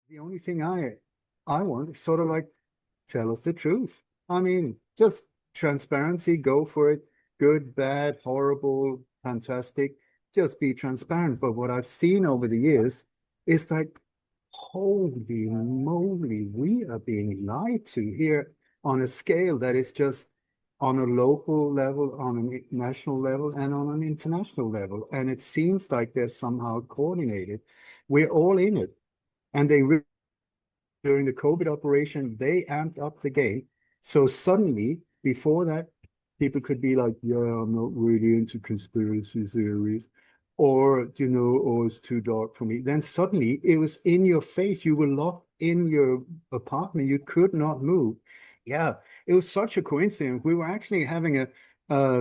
The only thing I want is sort of like tell us the truth. I mean, just transparency, go for it. Good, bad, horrible, fantastic. Just be transparent. But what I've seen over the years is like, holy moly, we are being lied to here on a scale that is just on a local level, on a national level, and on an international level. And it seems like they're somehow coordinated. We're all in it. And during the COVID operation, they amped up the game. So suddenly, before that, people could be like, yeah, I'm not really into conspiracy theories, or, oh, it's too dark for me. Then suddenly it was in your face. You were locked in your apartment. You could not move. Yeah, it was such a coincidence. We were actually having a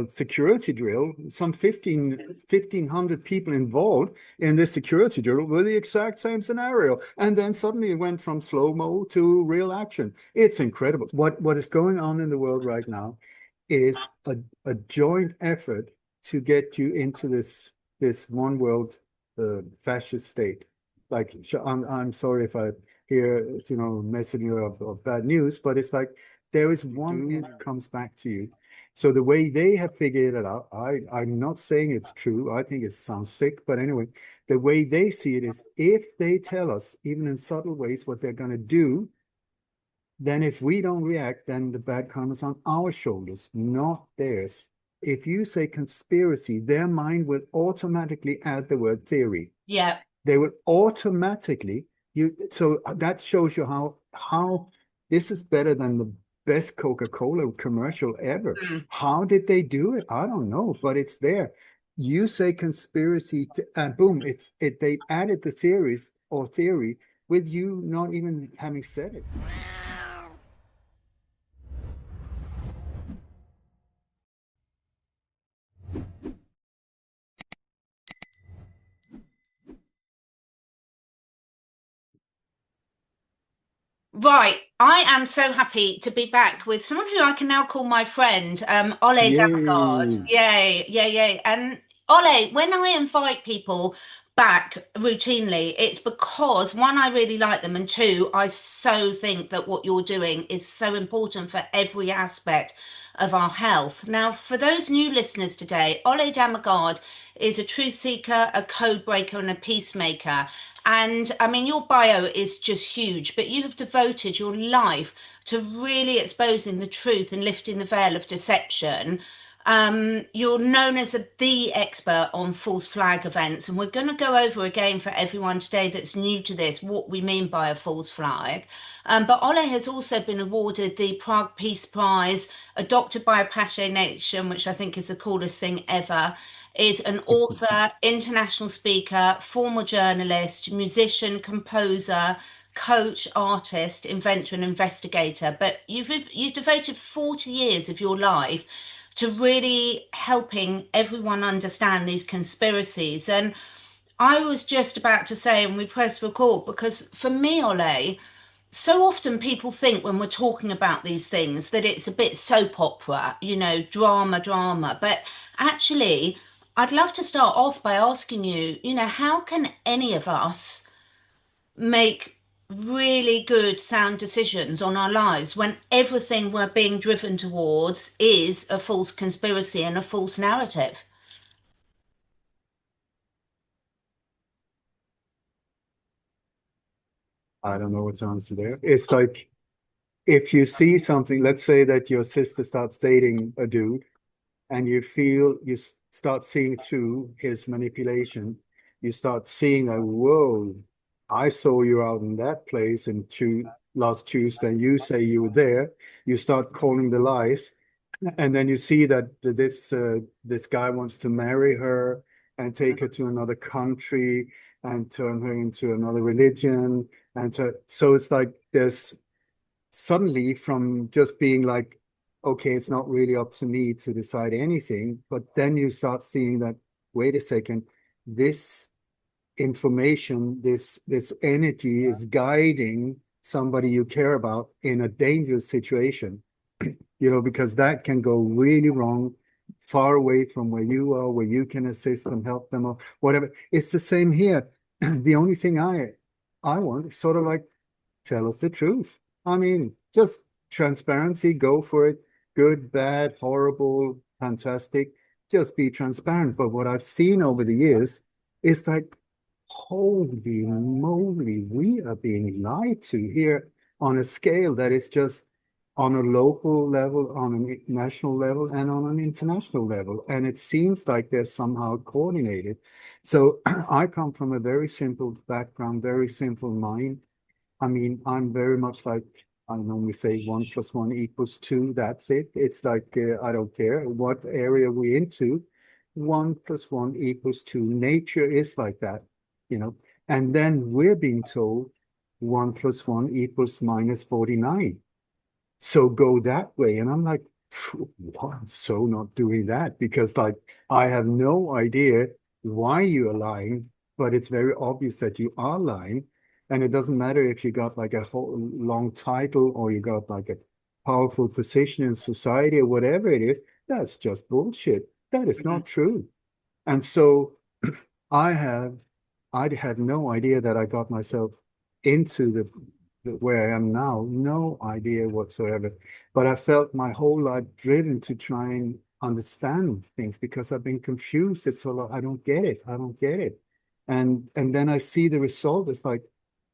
security drill, some 1,500 people involved in this security drill with the exact same scenario. And then suddenly it went from slow-mo to real action. It's incredible. What is going on in the world right now is a joint effort to get you into this one world fascist state. Like, I'm sorry if I hear, messing you of bad news, but it's like there is one thing that comes back to you. So the way they have figured it out, I'm not saying it's true. I think it sounds sick, but anyway, the way they see it is if they tell us, even in subtle ways, what they're going to do, then if we don't react, then the bad karma's on our shoulders, not theirs. If you say conspiracy, their mind will automatically add the word theory. Yeah. They will automatically so that shows you how this is better than the best Coca-Cola commercial ever. Mm. How did they do it? I don't know, but it's there. You say conspiracy, and boom, they added the theories or theory with you not even having said it. Right. I am so happy to be back with someone who I can now call my friend, Ole Dammegård. Yay. Yay, yay, yay. And Ole, when I invite people back routinely, it's because one, I really like them, and two, I so think that what you're doing is so important for every aspect of our health. Now, for those new listeners today, Ole Dammegård is a truth seeker, a code breaker, and a peacemaker. And I mean, your bio is just huge, but you have devoted your life to really exposing the truth and lifting the veil of deception. You're known as the expert on false flag events, and we're going to go over again for everyone today that's new to this what we mean by a false flag. But Ole has also been awarded the Prague Peace Prize, adopted by Apache Nation, which I think is the coolest thing ever, is an author, international speaker, former journalist, musician, composer, coach, artist, inventor, and investigator. But you've devoted 40 years of your life to really helping everyone understand these conspiracies. And I was just about to say, and we press record, because for me, Ole, so often people think when we're talking about these things that it's a bit soap opera, drama, drama. But actually, I'd love to start off by asking you, how can any of us make really good, sound decisions on our lives when everything we're being driven towards is a false conspiracy and a false narrative? I don't know what to answer there. It's like if you see something, let's say that your sister starts dating a dude and you start seeing through his manipulation. You start seeing that, whoa, I saw you out in that place and last Tuesday, and you say you were there. You start calling the lies, and then you see that this guy wants to marry her and take her to another country and turn her into another religion. So it's like there's suddenly from just being like, okay, it's not really up to me to decide anything, but then you start seeing that, wait a second, this information, this energy is guiding somebody you care about in a dangerous situation, because that can go really wrong, far away from where you are, where you can assist them, help them, or whatever. It's the same here. The only thing I want is sort of like tell us the truth. I mean, just transparency, go for it. Good, bad, horrible, fantastic. Just be transparent. But what I've seen over the years is like, holy moly, we are being lied to here on a scale that is just on a local level, on a national level, and on an international level. And it seems like they're somehow coordinated. So I come from a very simple background, very simple mind. I mean, I'm very much like I normally say 1 + 1 = 2. That's it. It's like I don't care what area we're into. 1 + 1 = 2. Nature is like that, you know. And then we're being told 1 + 1 = -49. So go that way. And I'm like, what? So not doing that because like I have no idea why you are lying, but it's very obvious that you are lying. And it doesn't matter if you got like a whole long title or you got like a powerful position in society or whatever it is. That's just bullshit. That is Mhm. not true. And so I have, I had no idea that I got myself into where I am now, no idea whatsoever. But I felt my whole life driven to try and understand things because I've been confused. It's so like, I don't get it. I don't get it. And then I see the result. It's like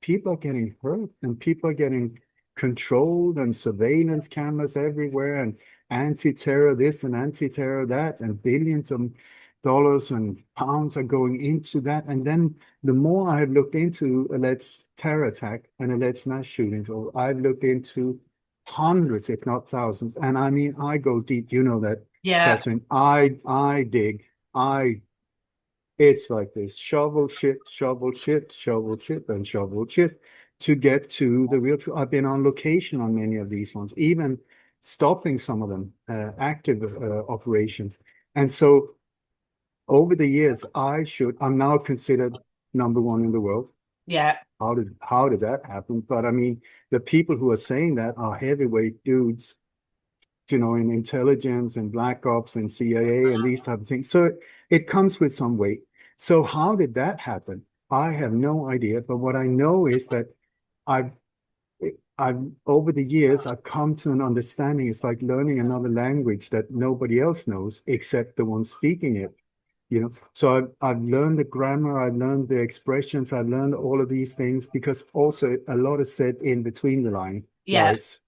people are getting hurt and people are getting controlled and surveillance cameras everywhere and anti-terror this and anti-terror that and billions of dollars and pounds are going into that. And then the more I have looked into alleged terror attack and alleged mass shootings, or I've looked into hundreds, if not thousands, and I mean, I go deep. You know that, Yeah, Catherine. I dig. I It's like this: shovel shit, shovel shit, shovel shit, and shovel shit to get to the real truth. I've been on location on many of these ones, even stopping some of them, active operations. And so over the years, I'm now considered #1 in the world. yeah, How did that happen? But I mean, the people who are saying that are heavyweight dudes, in intelligence and black ops and CIA and these type of things. So it comes with some weight. So how did that happen? I have no idea. But what I know is that I've I've over the years I've come to an understanding. It's like learning another language that nobody else knows except the one speaking it. So I've learned the grammar, I've learned the expressions, I've learned all of these things because also a lot is said in between the yeah, lies.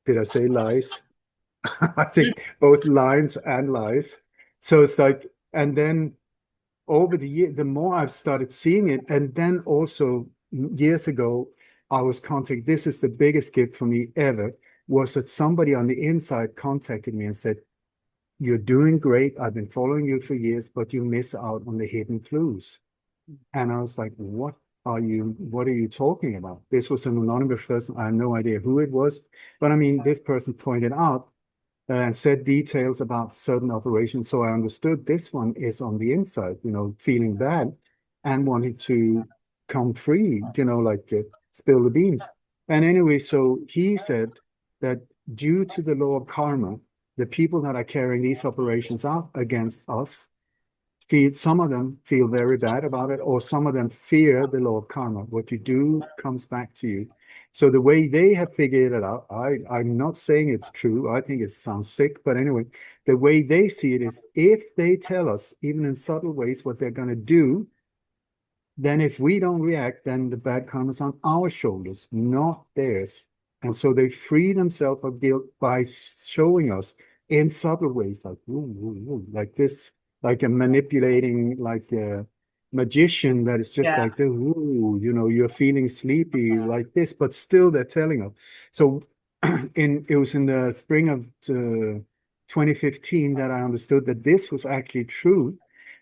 Did I say lies? I think both lines and lies. So it's like, and then over the year, the more I've started seeing it, and then also years ago, I was contacted. This is the biggest gift for me ever, was that somebody on the inside contacted me and said, "You're doing great. I've been following you for years, but you miss out on the hidden clues." And I was like, what are you talking about? This was an anonymous person. I have no idea who it was. But I mean, this person pointed out and said details about certain operations. So I understood this one is on the inside, feeling bad and wanting to come free, like spill the beans. And anyway, so he said that due to the law of karma, the people that are carrying these operations out against us some of them feel very bad about it, or some of them fear the law of karma. What you do comes back to you. So the way they have figured it out, I'm not saying it's true. I think it sounds sick, but anyway, the way they see it is if they tell us, even in subtle ways, what they're going to do, then if we don't react, then the bad karma's on our shoulders, not theirs. And so they free themselves of guilt by showing us in subtle ways, like like this, like a manipulating, like a magician that is just yeah, like this, you're feeling sleepy like this, but still they're telling us. So it was in the spring of 2015 that I understood that this was actually true,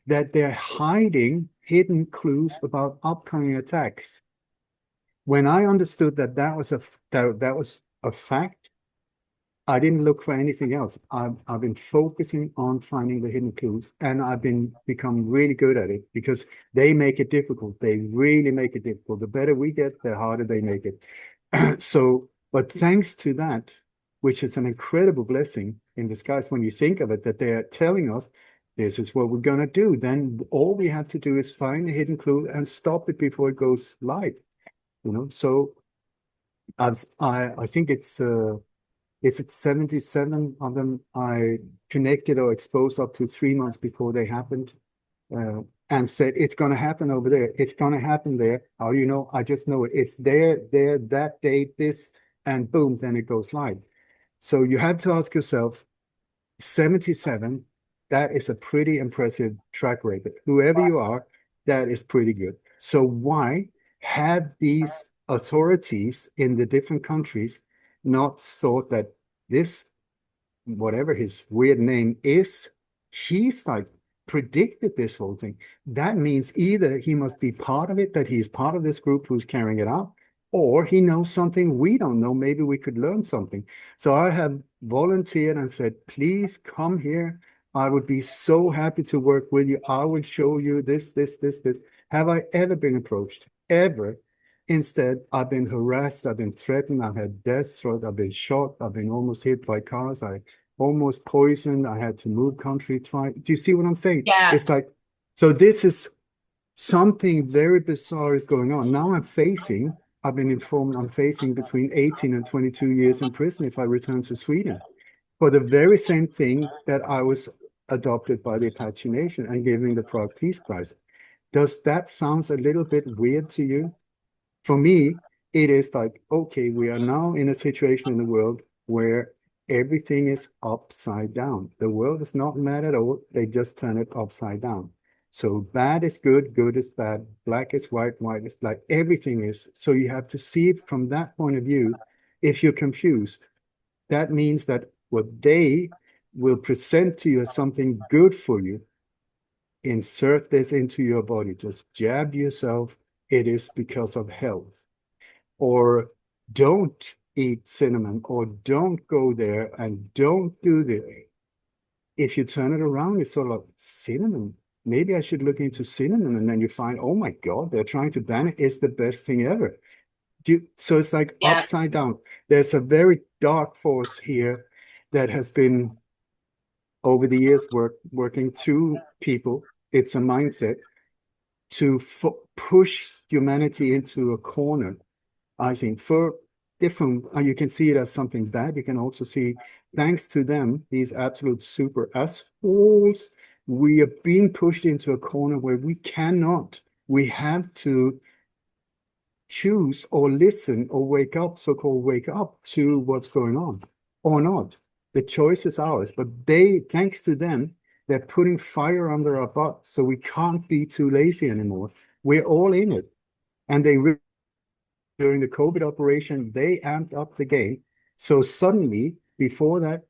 that they're hiding hidden clues about upcoming attacks. When I understood that was a fact, I didn't look for anything else. I've been focusing on finding the hidden clues, and I've become really good at it because they make it difficult. They really make it difficult. The better we get, the harder they make it. So, but thanks to that, which is an incredible blessing in disguise when you think of it, that they are telling us this is what we're going to do. Then all we have to do is find the hidden clue and stop it before it goes live. So I think is it 77 of them I connected or exposed up to 3 months before they happened, and said, it's going to happen over there. It's going to happen there. How do you know? I just know it. It's there, that date, this, and boom, then it goes live. So you have to ask yourself, 77, that is a pretty impressive track record. Whoever you are, that is pretty good. So why have these authorities in the different countries not thought that this, whatever his weird name is, he's like predicted this whole thing? That means either he must be part of it, that he's part of this group who's carrying it out, or he knows something we don't know. Maybe we could learn something. So I have volunteered and said, please come here. I would be so happy to work with you. I will show you this. Have I ever been approached? Ever? Instead, I've been harassed, I've been threatened, I've had death threats, I've been shot, I've been almost hit by cars, I almost poisoned, I had to move country. Try. Do you see what I'm saying? Yeah, It's like, so this is something very bizarre is going on. Now I've been informed I'm facing between 18 and 22 years in prison if I return to Sweden for the very same thing that I was adopted by the Apache Nation and giving the Prague Peace Prize. Does that sound a little bit weird to you? For me, it is like, okay, we are now in a situation in the world where everything is upside down. The world is not mad at all. They just turn it upside down. So bad is good, good is bad, black is white, white is black. Everything is. So you have to see it from that point of view. If you're confused, that means that what they will present to you as something good for you, insert this into your body, just jab yourself. It is because of health, or don't eat cinnamon, or don't go there and don't do this. If you turn it around, it's sort of like, cinnamon. Maybe I should look into cinnamon. And then you find, oh my God, they're trying to ban it. It's the best thing ever. So it's like yeah, upside down. There's a very dark force here that has been over the years working through people. It's a mindset to push humanity into a corner. I think for different, you can see it as something bad. You can also see, thanks to them, these absolute super assholes, we are being pushed into a corner where we cannot. We have to choose or listen or wake up, so-called wake up to what's going on or not. The choice is ours, but they, thanks to them, they're putting fire under our butt, so we can't be too lazy anymore. We're all in it. And they during the COVID operation, they amped up the game. So suddenly, before that,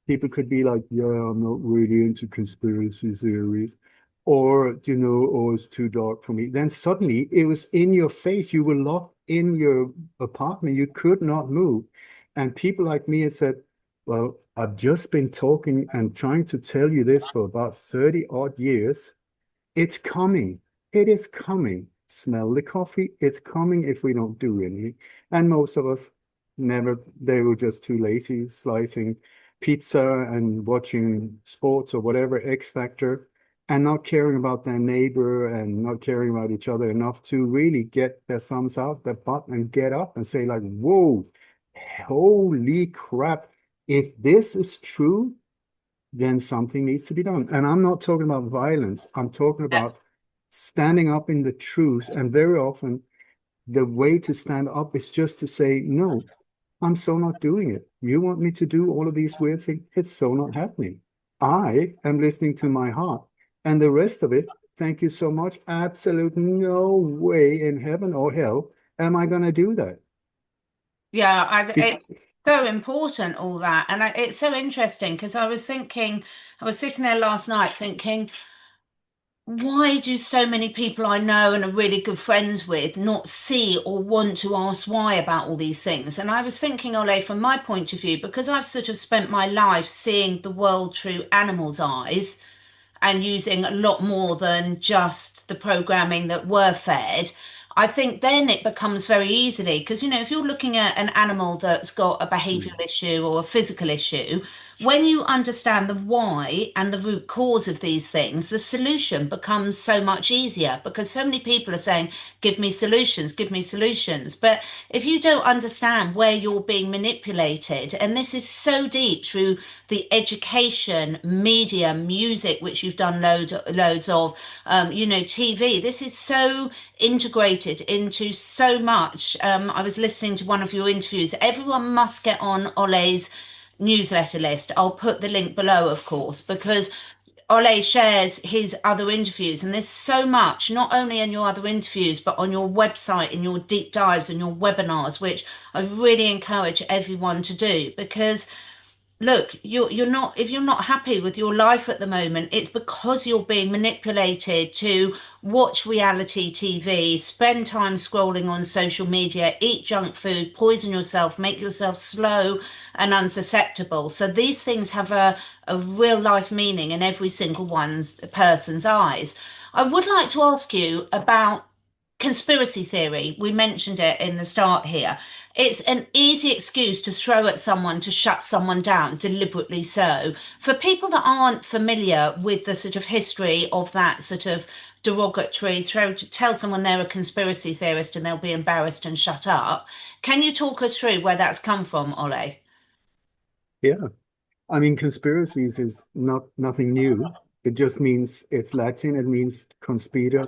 people could be like, yeah, I'm not really into conspiracy theories, or, oh, it's too dark for me. Then suddenly it was in your face. You were locked in your apartment. You could not move. And people like me had said, well, I've just been talking and trying to tell you this for about 30 odd years. It's coming. It is coming. Smell the coffee. It's coming if we don't do anything. And most of us never, they were just too lazy slicing pizza and watching sports or whatever, X Factor, and not caring about their neighbor and not caring about each other enough to really get their thumbs out their butt and get up and say like, whoa, holy crap. If this is true, then something needs to be done. And I'm not talking about violence. I'm talking yeah, about standing up in the truth. And very often, the way to stand up is just to say, no, I'm so not doing it. You want me to do all of these weird things? It's so not happening. I am listening to my heart. And the rest of it, thank you so much. Absolute no way in heaven or hell am I going to do that. yeah. Be- It's so important, all that. And it's so interesting because I was sitting there last night thinking, why do so many people I know and are really good friends with not see or want to ask why about all these things? And I was thinking, Ole, from my point of view, because I've sort of spent my life seeing the world through animals' eyes and using a lot more than just the programming that we're fed, I think then it becomes very easily because, if you're looking at an animal that's got a behavioural issue or a physical issue, when you understand the why and the root cause of these things, the solution becomes so much easier, because so many people are saying, give me solutions, give me solutions. But if you don't understand where you're being manipulated, and this is so deep through the education, media, music, which you've done loads of, TV, this is so integrated into so much. I was listening to one of your interviews. Everyone must get on Ole's newsletter list. I'll put the link below, of course, because Ole shares his other interviews, and there's so much, not only in your other interviews, but on your website, in your deep dives and your webinars, which I really encourage everyone to do, because look, you're not, if you're not happy with your life at the moment, it's because you're being manipulated to watch reality TV, spend time scrolling on social media, eat junk food, poison yourself, make yourself slow and unsusceptible. So these things have a real life meaning in every single person's eyes. I would like to ask you about conspiracy theory. We mentioned it in the start here. It's an easy excuse to throw at someone to shut someone down, deliberately so. For people that aren't familiar with the sort of history of that sort of derogatory throw to tell someone they're a conspiracy theorist and they'll be embarrassed and shut up, can you talk us through where that's come from, Ole? Yeah. I mean, conspiracies is nothing new. It just means it's Latin. It means conspira.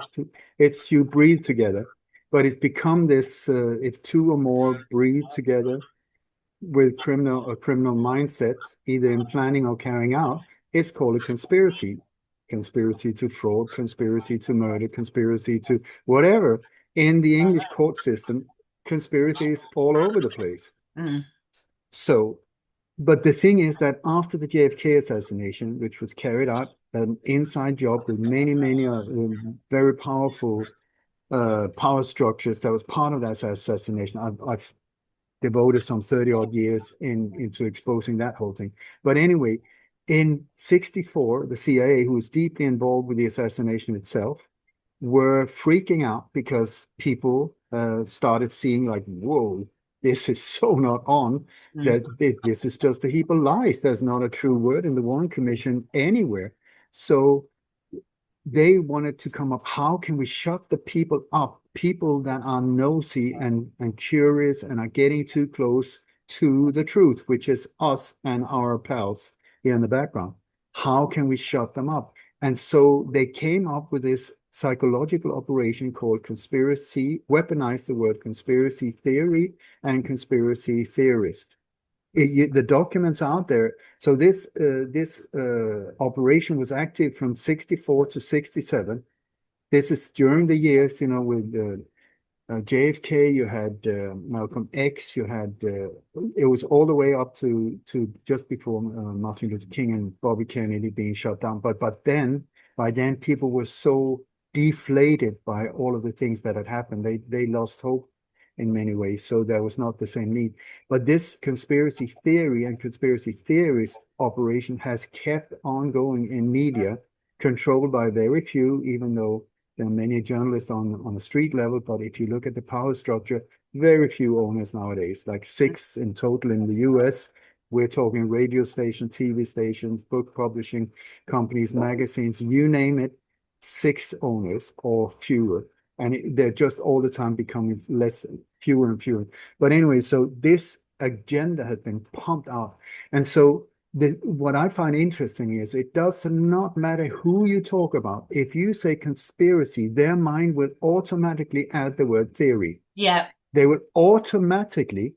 It's you breathe together, but it's become this. If two or more breathe together with a criminal mindset, either in planning or carrying out, it's called a conspiracy. Conspiracy to fraud, conspiracy to murder, conspiracy to whatever. In the English court system, conspiracy is all over the place. Mm, So but the thing is that after the JFK assassination, which was carried out, an inside job with many very powerful power structures that was part of that assassination. I've devoted some 30 odd years into exposing that whole thing. But anyway, in 64, the CIA, who was deeply involved with the assassination itself, were freaking out because people started seeing like, whoa, this is so not on, mm, that this is just a heap of lies. There's not a true word in the Warren Commission anywhere. So they wanted to come up, how can we shut the people up, people that are nosy and curious and are getting too close to the truth, which is us and our pals here in the background. How can we shut them up? And so they came up with this psychological operation called conspiracy, weaponized the word conspiracy theory and conspiracy theorist. The documents out there. So this operation was active from 64 to 67. This is during the years, with JFK, you had Malcolm X, you had it was all the way up to just before Martin Luther King and Bobby Kennedy being shut down. But then by then people were so deflated by all of the things that had happened. They lost hope in many ways, so there was not the same need. But this conspiracy theory and conspiracy theorist operation has kept on going in media, controlled by very few, even though there are many journalists on the street level. But if you look at the power structure, very few owners nowadays, like 6 in total in the US. We're talking radio stations, TV stations, book publishing companies, magazines, you name it, 6 owners or fewer. And they're just all the time becoming fewer and fewer. But anyway, so this agenda has been pumped out. And so what I find interesting is it does not matter who you talk about. If you say conspiracy, their mind will automatically add the word theory. yeah. They will automatically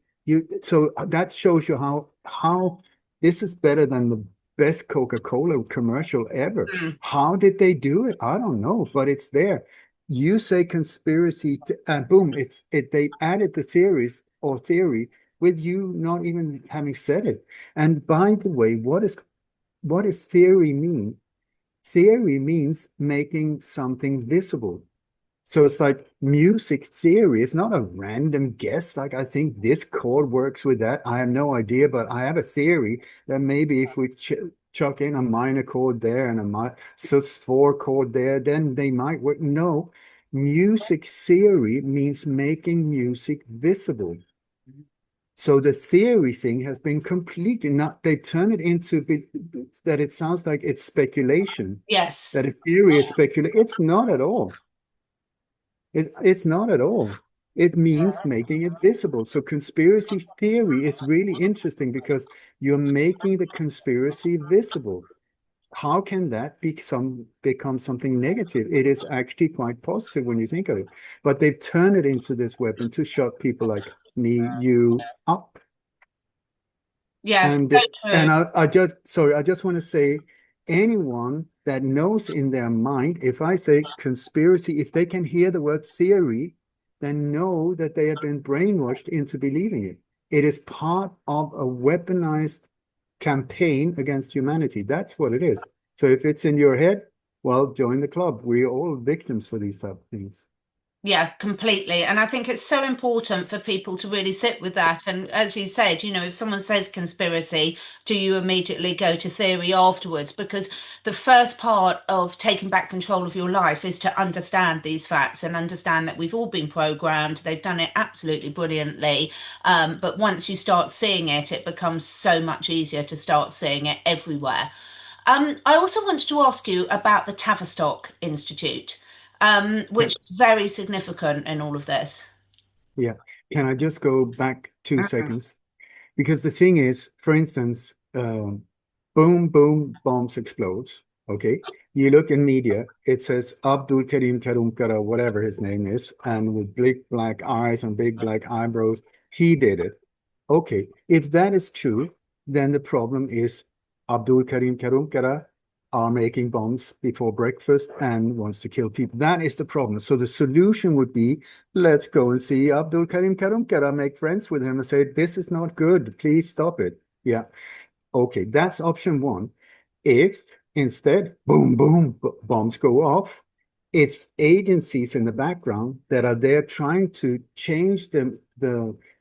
so that shows you how this is better than the best Coca-Cola commercial ever. Mm. How did they do it? I don't know, but it's there. You say conspiracy and boom, they added the theories or theory with you not even having said it. And by the way, what does theory mean? Theory means making something visible. So it's like music theory. It's not a random guess. Like, I think this chord works with that. I have no idea, but I have a theory that maybe if we chuck in a minor chord there and a sus4 chord there, then they might work. No, music theory means making music visible. So the theory thing has been completely not, they turn it into that it sounds like it's speculation, Yes. that a theory is speculation. It's not at all. It's not at all. It means making it visible. So conspiracy theory is really interesting because you're making the conspiracy visible. How can that become something negative? It is actually quite positive when you think of it. But they've turned it into this weapon to shut people like me, you up. Yes, And so true. I just want to say, anyone that knows in their mind, if I say conspiracy, if they can hear the word theory, then know that they have been brainwashed into believing it. It is part of a weaponized campaign against humanity. That's what it is. So if it's in your head, well, join the club. We're all victims for these type of things. Yeah, completely. And I think it's so important for people to really sit with that. And as you said, you know, if someone says conspiracy, do you immediately go to theory afterwards? Because the first part of taking back control of your life is to understand these facts and understand that we've all been programmed. They've done it absolutely brilliantly. But once you start seeing it, it becomes so much easier to start seeing it everywhere. I also wanted to ask you about the Tavistock Institute, which Can, is very significant in all of this. yeah. Can I just go back two Mm. seconds? Because the thing is, for instance, boom, boom, bombs explodes. Okay. You look in media, it says Abdul Karim Karumkara, whatever his name is, and with big black eyes and big black eyebrows, he did it. Okay. If that is true, then the problem is Abdul Karim Karumkara are making bombs before breakfast and wants to kill people. That is the problem. So the solution would be, let's go and see Abdul Karim Karumkara, make friends with him and say, this is not good. Please stop it. Yeah. Okay. That's option one. If instead, boom, boom, bombs go off, it's agencies in the background that are there trying to change the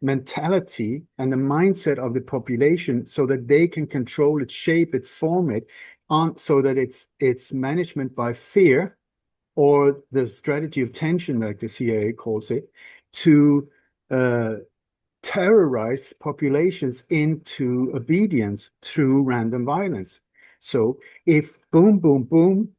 mentality and the mindset of the population so that they can control it, shape it, form it on so that it's management by fear or the strategy of tension, like the CIA calls it, to uh, terrorize populations into obedience through random violence. So if boom, boom, boom,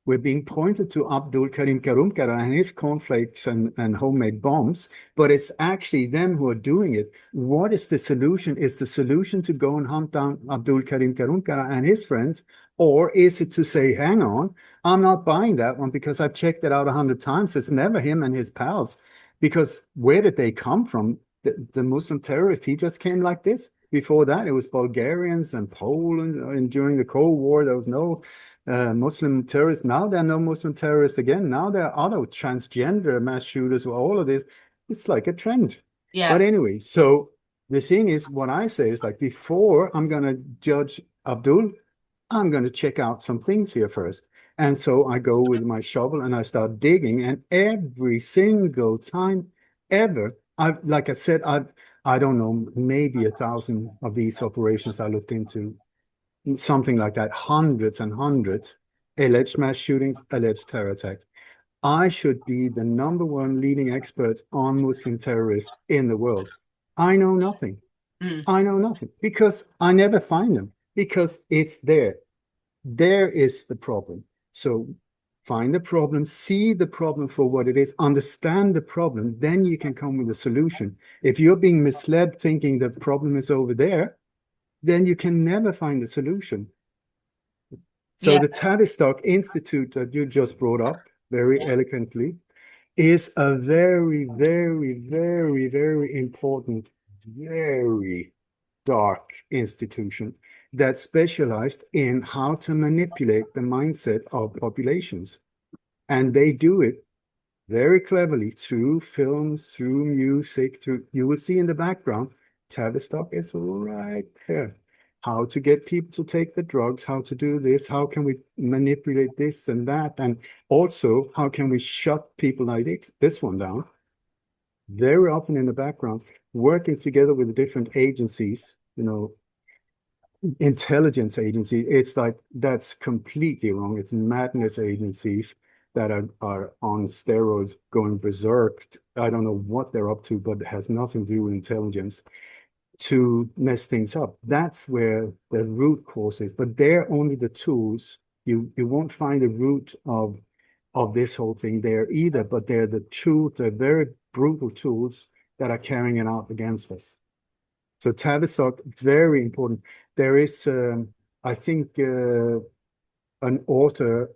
we're being pointed to Abdul Karim Karumkara and his cornflakes and homemade bombs, but it's actually them who are doing it. What is the solution? Is the solution to go and hunt down Abdul Karim Karumkara and his friends? Or is it to say, hang on, I'm not buying that one because I've checked it out 100 times. It's never him and his pals. Because where did they come from? The Muslim terrorist, he just came like this. Before that, it was Bulgarians and Poland. And during the Cold War, there was no Muslim terrorists. Now there are no Muslim terrorists again. Now there are other transgender mass shooters. All of this, it's like a trend. Yeah, But anyway, so the thing is, what I say is like before I'm gonna judge Abdul, I'm gonna check out some things here first. And so I go with my shovel and I start digging, and every single time ever, like I said, I don't know, maybe 1,000 of these operations I looked into, something like that, hundreds and hundreds, alleged mass shootings, alleged terror attacks. I should be the number one leading expert on Muslim terrorists in the world. I know nothing. mm, I know nothing because I never find them because it's there. There is the problem. So find the problem, see the problem for what it is, understand the problem, then you can come with a solution. If you're being misled thinking the problem is over there, then you can never find a solution. So yeah, the Tavistock Institute that you just brought up very eloquently is a very, very, very, very important, very dark institution that specialized in how to manipulate the mindset of populations. And they do it very cleverly through films, through music, through you will see in the background, Tavistock is right there. How to get people to take the drugs, how to do this, how can we manipulate this and that, and also how can we shut people like this one down? Very often in the background, working together with different agencies, intelligence agency. It's like that's completely wrong. It's madness agencies that are on steroids going berserk. I don't know what they're up to, but it has nothing to do with intelligence. to mess things up. That's where the root cause is. But they're only the tools. You won't find the root of this whole thing there either, but they're the tools, they're very brutal tools that are carrying it out against us. So Tavistock, very important. There is, I think, an author,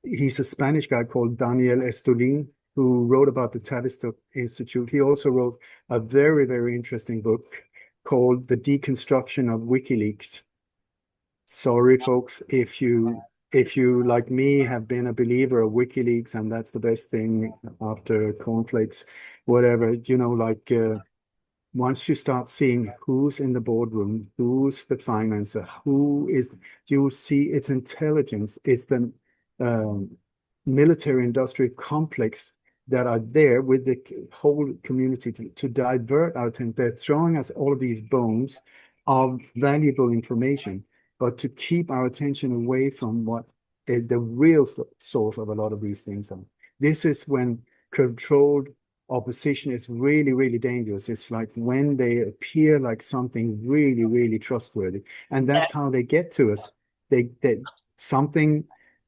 he's a Spanish guy called Daniel Estulin, who wrote about the Tavistock Institute. He also wrote a very, very interesting book called The Deconstruction of WikiLeaks. Sorry, folks, if you like me have been a believer of WikiLeaks and that's the best thing after cornflakes, whatever, like once you start seeing who's in the boardroom, who's the financer, you see it's intelligence, it's the military industrial complex that are there with the whole community to divert our attention. They're throwing us all of these bones of valuable information, but to keep our attention away from what is the real source of a lot of these things. This is when controlled opposition is really, really dangerous. It's like when they appear like something really, really trustworthy. And that's how they get to us. They something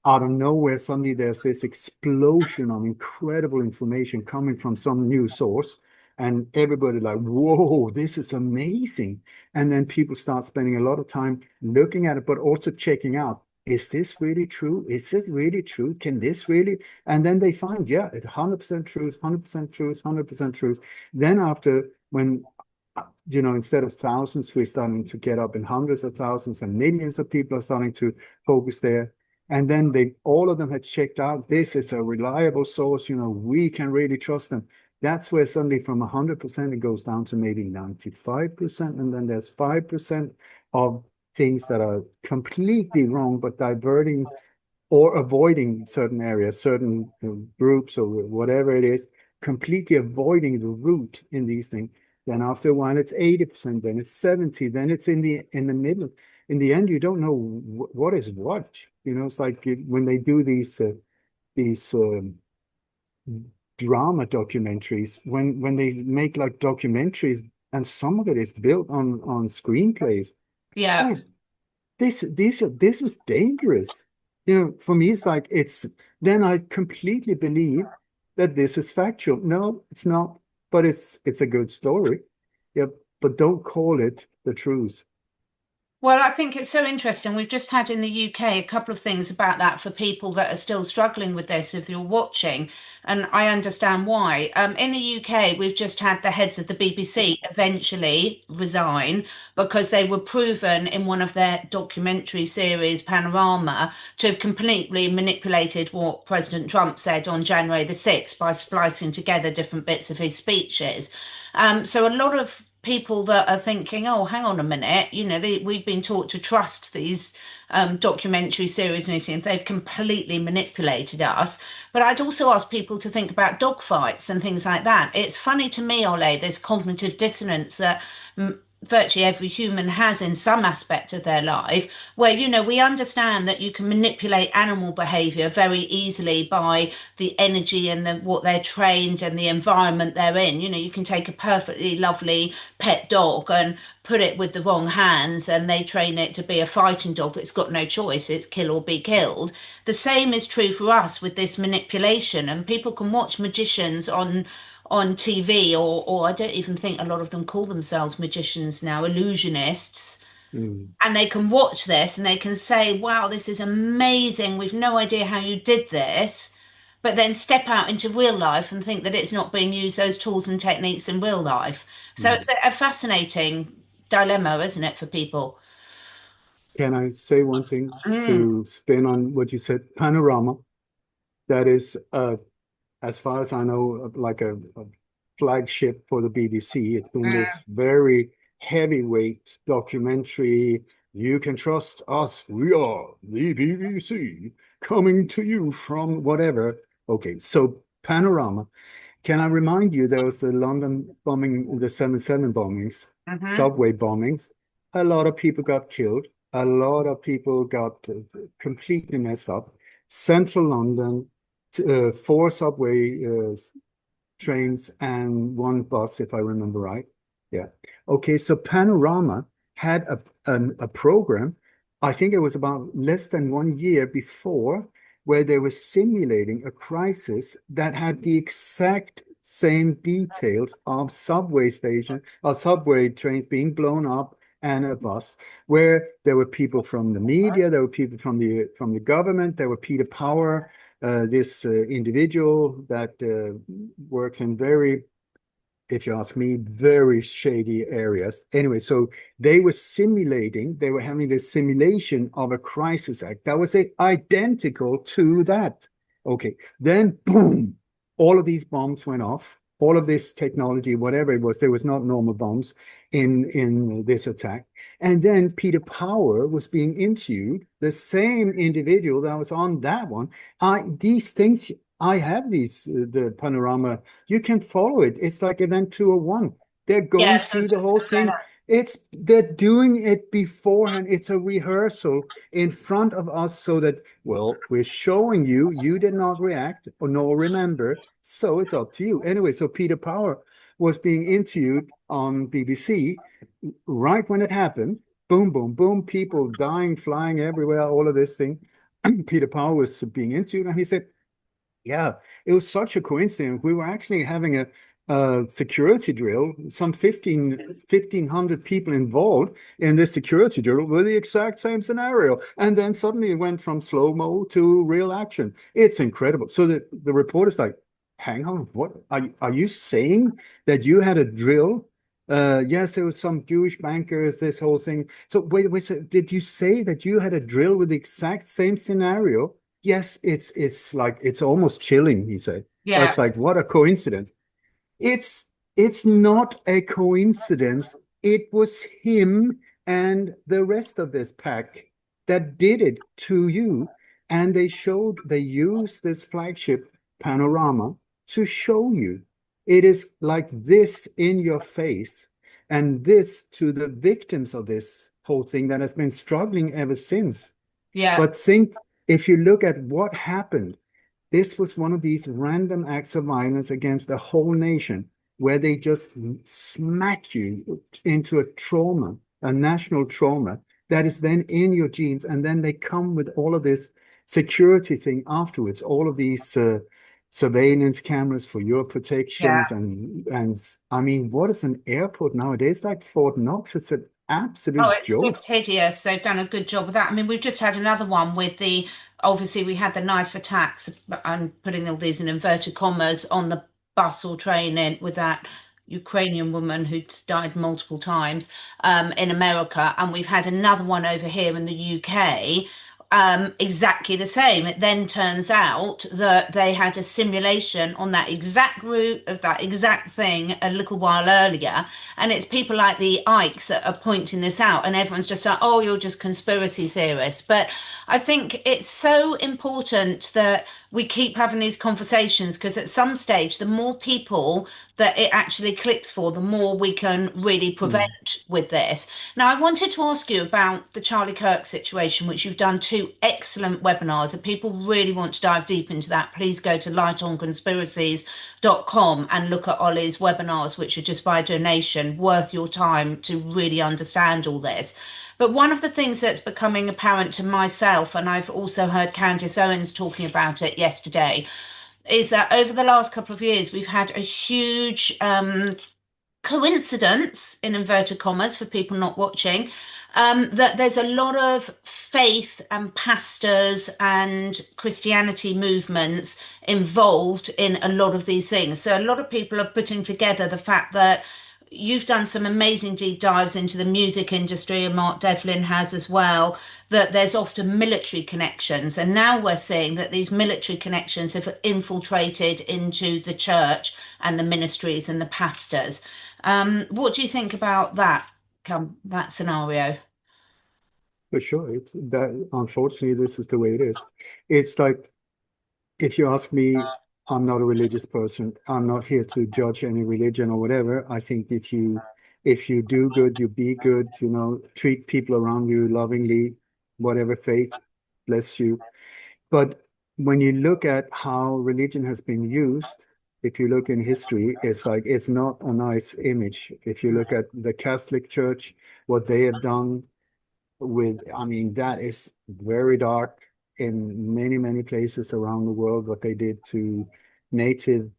out of nowhere, suddenly there's this explosion of incredible information coming from some new source. And everybody like, whoa, this is amazing. And then people start spending a lot of time looking at it, but also checking out, is this really true? Is it really true? Can this really? And then they find, yeah, it's 100% truth, 100% truth, 100% truth. Then after, when, instead of thousands, we're starting to get up in hundreds of thousands and millions of people are starting to focus there. And then all of them had checked out, this is a reliable source, we can really trust them. That's where suddenly from 100%, it goes down to maybe 95%. And then there's 5% of things that are completely wrong, but diverting or avoiding certain areas, certain groups or whatever it is, completely avoiding the root in these things. Then after a while, it's 80%, then it's 70, then it's in the middle. In the end, you don't know what is what. It's like when they do these drama documentaries, when they make like documentaries, and some of it is built on screenplays. Yeah. This is dangerous. For me, it's like then I completely believe that this is factual. No, it's not, but it's a good story. Yeah, but don't call it the truth. Well, I think it's so interesting. We've just had in the UK a couple of things about that for people that are still struggling with this, if you're watching, and I understand why. In the UK, we've just had the heads of the BBC eventually resign because they were proven in one of their documentary series, Panorama, to have completely manipulated what President Trump said on January the 6th by splicing together different bits of his speeches. So a lot of people that are thinking, oh, hang on a minute, we've been taught to trust these documentary series and everything. They've completely manipulated us. But I'd also ask people to think about dogfights and things like that. It's funny to me, Ole, this cognitive dissonance that virtually every human has in some aspect of their life, where, we understand that you can manipulate animal behavior very easily by the energy and what they're trained and the environment they're in. You can take a perfectly lovely pet dog and put it with the wrong hands and they train it to be a fighting dog that's got no choice, it's kill or be killed. The same is true for us with this manipulation, and people can watch magicians on TV, or I don't even think a lot of them call themselves magicians now, illusionists. Mm. And they can watch this and they can say, wow, this is amazing. We've no idea how you did this. But then step out into real life and think that it's not being used, those tools and techniques in real life. So Mm. it's a fascinating dilemma, isn't it, for people? Can I say one thing Mm, to spin on what you said? Panorama, that is as far as I know, like a flagship for the BBC. It's been mm, this very heavyweight documentary. You can trust us. We are the BBC coming to you from whatever. Okay, so Panorama. Can I remind you there was the London bombing, the 7/7 bombings, mhm. subway bombings. A lot of people got killed. A lot of people got completely messed up. Central London, four subway trains and one bus, if I remember right. Yeah. Okay, so Panorama had a program, I think it was about less than 1 year before, where they were simulating a crisis that had the exact same details of subway station or subway trains being blown up and a bus, where there were people from the media, there were people from the government, there were Peter Power, this individual that works in very, if you ask me, very shady areas. Anyway, so they were simulating, they were having this simulation of a crisis act that was identical to that. Okay, then boom, all of these bombs went off. All of this technology, whatever it was, there was not normal bombs in this attack. And then Peter Power was being interviewed, the same individual that was on that one. These things, I have these, the panorama, you can follow it. It's like Event 201. They're going Yeah, so through the whole thing. They're doing it beforehand. It's a rehearsal in front of us so that, well, we're showing you, you did not react or nor remember. So it's up to you. Anyway, so Peter Power was being interviewed on BBC right when it happened. Boom, boom, boom, people dying, flying everywhere, all of this thing. Peter Power was being interviewed and he said, yeah, it was such a coincidence. We were actually having a security drill, some 1,500 people involved in this security drill with the exact same scenario. And then suddenly it went from slow-mo to real action. It's incredible. So the reporter's like, hang on, what are you saying that you had a drill? Yes, there was some Jewish bankers, this whole thing. So wait, so did you say that you had a drill with the exact same scenario? Yes, it's like it's almost chilling, he said. yeah, It's like what a coincidence. It's it's not a coincidence. It was him and the rest of this pack that did it to you. And they used this flagship panorama to show you. It is like this in your face, and this to the victims of this whole thing that has been struggling ever since. yeah. But think, if you look at what happened, this was one of these random acts of violence against a whole nation where they just smack you into a trauma, a national trauma that is then in your genes. And then they come with all of this security thing afterwards, all of these surveillance cameras for your Yeah. protections. And I mean, what is an airport nowadays like Fort Knox? It's an Oh, absolute it's joke. hideous. They've done a good job with that. I mean, we've just had another one with the, obviously we had the knife attacks. I'm putting all these in inverted commas on the bus or train in with that Ukrainian woman who'd died multiple times in America, and we've had another one over here in the UK. Exactly the same. It then turns out that they had a simulation on that exact route of that exact thing a little while earlier, and it's people like the Ikes that are pointing this out, and everyone's just like, oh, you're just conspiracy theorists. But I think it's so important that we keep having these conversations because at some stage, the more people that it actually clicks for, the more we can really Mm. prevent with this. Now, I wanted to ask you about the Charlie Kirk situation, which you've done two excellent webinars. If people really want to dive deep into that, please go to lightonconspiracies.com and look at Ollie's webinars, which are just by donation, worth your time to really understand all this. But one of the things that's becoming apparent to myself, and I've also heard Candice Owens talking about it yesterday, is that over the last couple of years, we've had a huge coincidence, in inverted commas, for people not watching, that there's a lot of faith and pastors and Christianity movements involved in a lot of these things. So a lot of people are putting together the fact that you've done some amazing deep dives into the music industry, and Mark Devlin has as well, that there's often military connections. And now we're seeing that these military connections have infiltrated into the church and the ministries and the pastors. What do you think about that scenario? For sure. It's that unfortunately this is the way it is. It's like if you ask me, I'm not a religious person. I'm not here to judge any religion or whatever. I think if you do good, you be good, treat people around you lovingly, whatever faith, bless you. But when you look at how religion has been used, if you look in history, it's like it's not a nice image. If you look at the Catholic Church, what they have done with, I mean, that is very dark in many, many places around the world, what they did to native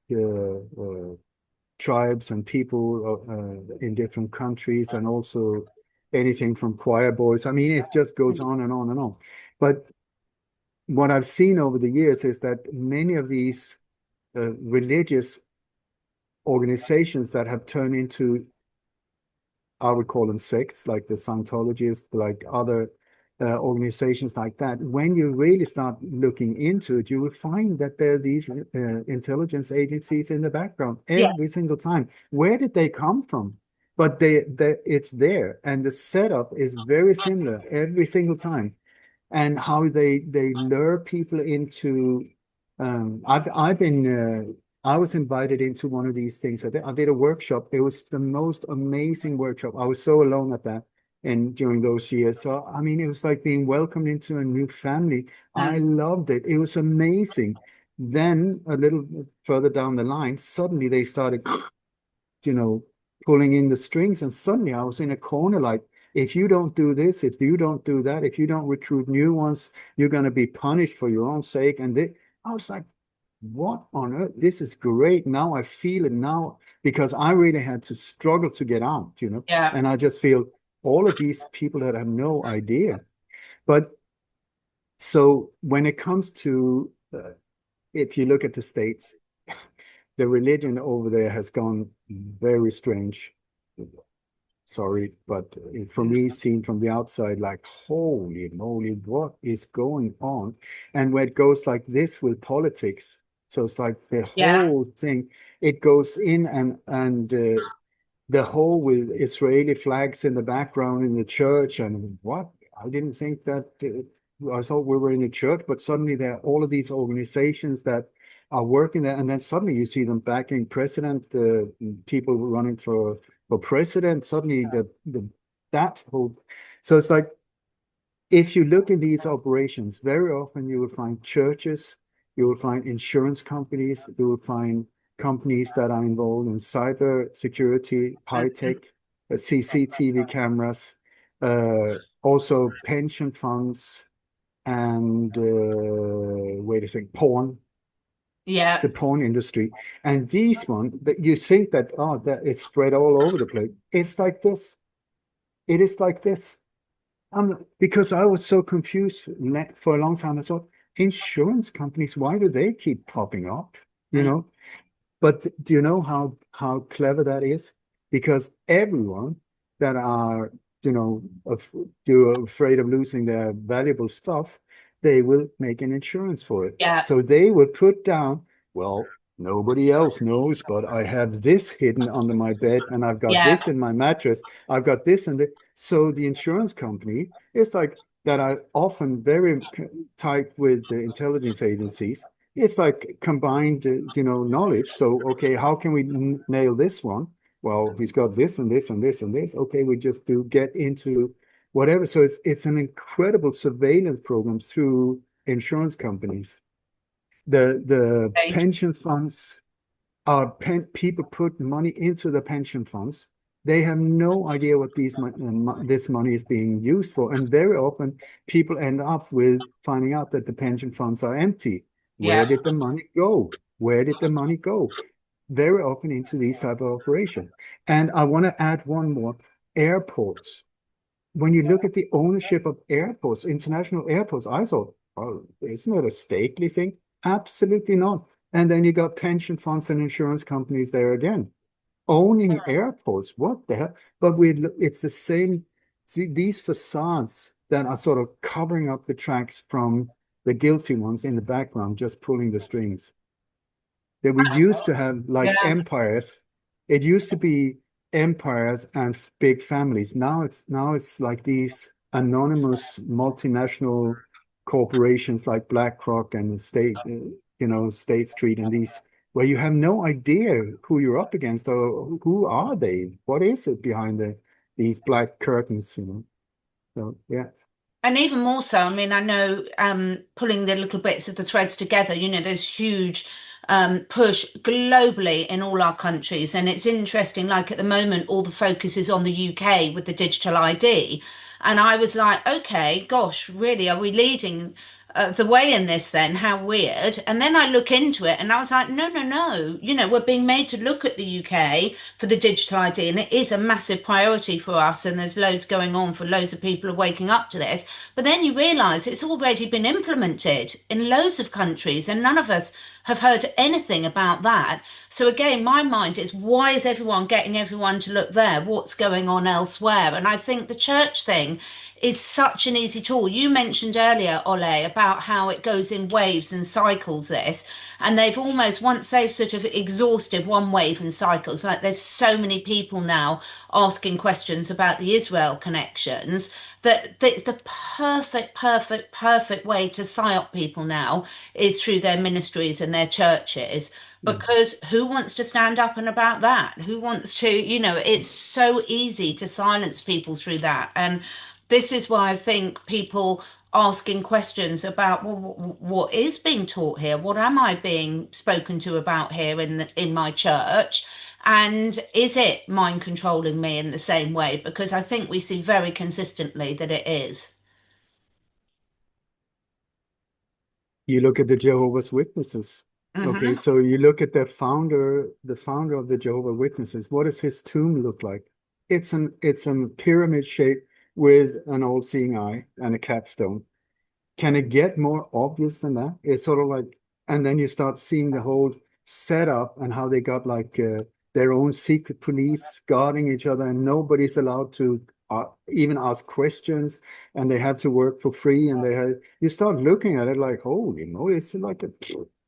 tribes and people in different countries, and also anything from choir boys. I mean, it just goes on and on and on. But what I've seen over the years is that many of these religious organizations that have turned into, I would call them sects, like the Scientologists, like other organizations like that. When you really start looking into it, you will find that there are these intelligence agencies in the background Yeah. every single time. Where did they come from? But it's there, and the setup is very similar every single time, and how they lure people into. I've been I was invited into one of these things. I did a workshop. It was the most amazing workshop. I was so alone at that and during those years. So I mean, it was like being welcomed into a new family. I Mm. loved it. It was amazing. Then a little further down the line, suddenly they started, you know, pulling in the strings, and suddenly I was in a corner like, if you don't do this, if you don't do that, if you don't recruit new ones, you're going to be punished for your own sake. And I was like, what on earth? This is great. Now I feel it now, because I really had to struggle to get out, Yeah. and I just feel all of these people that have no idea. But so when it comes to, if you look at the States, the religion over there has gone very strange. Sorry, but for me, seen from the outside, like, holy moly, what is going on? And where it goes like this with politics, so it's like the Yeah. whole thing, it goes in, and the whole with Israeli flags in the background in the church, and what? I didn't think that. I thought we were in a church, but suddenly there are all of these organizations that are working there, and then suddenly you see them backing president, people running for president. Suddenly that whole, so it's like, if you look in these operations, very often you will find churches, you will find insurance companies, you will find companies that are involved in cyber security, high tech, CCTV cameras, also pension funds, and wait a second, porn, Yeah. the porn industry. And these one that you think that, oh, that it's spread all over the place. It's like this. It is like this. Because I was so confused for a long time. I thought, insurance companies, why do they keep popping up? You Mm. know, but do you know how clever that is? Because everyone that are, af afraid of losing their valuable stuff, they will make an insurance for it. Yeah. So they will put down, well, nobody else knows, but I have this hidden under my bed, and I've got Yeah. this in my mattress. I've got this and this. So the insurance company is like that are often very tight with the intelligence agencies. It's like combined, knowledge. So, okay, how can we nail this one? Well, he's got this and this and this and this. Okay, we just do get into whatever. So it's an incredible surveillance program through insurance companies. The Okay. pension funds are people put money into the pension funds. They have no idea what this money is being used for, and very often people end up with finding out that the pension funds are empty. Where Yeah. did the money go? Where did the money go? Very often into these type of operations. And I want to add one more: airports. When you look at the ownership of airports, international airports, I thought, oh, isn't it a stately thing? Absolutely not. And then you got pension funds and insurance companies there again, owning airports. What the hell? But it's the same. See, these facades that are sort of covering up the tracks from the guilty ones in the background, just pulling the strings. That we used to have like Yeah. empires. It used to be empires and big families. Now it's like these anonymous multinational corporations like BlackRock and State Street, and these, where you have no idea who you're up against, or who are they? What is it behind these black curtains? So yeah. And even more so, I mean, I know pulling the little bits of the threads together, there's huge push globally in all our countries. And it's interesting, like at the moment, all the focus is on the UK with the digital ID. And I was like, okay, gosh, really, are we leading the way in this then? How weird. And then I look into it and I was like, no, no, no. You know, we're being made to look at the UK for the digital ID, and it is a massive priority for us. And there's loads going on for loads of people are waking up to this. But then you realise it's already been implemented in loads of countries, and none of us have heard anything about that. So again, my mind is, why is everyone getting everyone to look there? What's going on elsewhere? And I think the church thing is such an easy tool. You mentioned earlier, Ole, about how it goes in waves and cycles this, and they've almost, once they've sort of exhausted one wave and cycles, like there's so many people now asking questions about the Israel connections, that the perfect way to psyop people now is through their ministries and their churches. Yeah. Because who wants to stand up and about that? Who wants to, it's so easy to silence people through that. And this is why I think people asking questions about, well, what is being taught here? What am I being spoken to about here in my church? And is it mind controlling me in the same way? Because I think we see very consistently that it is. You look at the Jehovah's Witnesses. Okay, Hmm. so you look at the founder of the Jehovah's Witnesses. What does his tomb look like? It's a pyramid shape with an all-seeing eye and a capstone. Can it get more obvious than that? It's sort of like, and then you start seeing the whole setup and how they got like their own secret police guarding each other, and nobody's allowed to even ask questions, and they have to work for free. And you start looking at it like, holy moly, it's like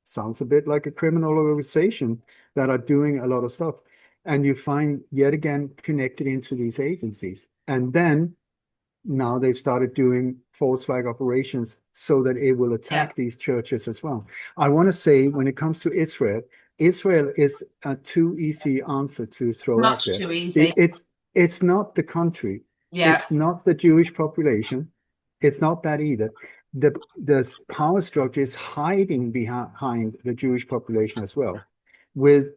sounds a bit like a criminal organization that are doing a lot of stuff. And you find yet again connected into these agencies. And then now they've started doing false flag operations so that it will Yeah, attack these churches as well. I want to say when it comes to Israel, Israel is a too easy answer to throw out much there. too It, easy. it's it's not the country, Yeah, it's not the Jewish population, it's not that either. The power structure is hiding behind the Jewish population as well, with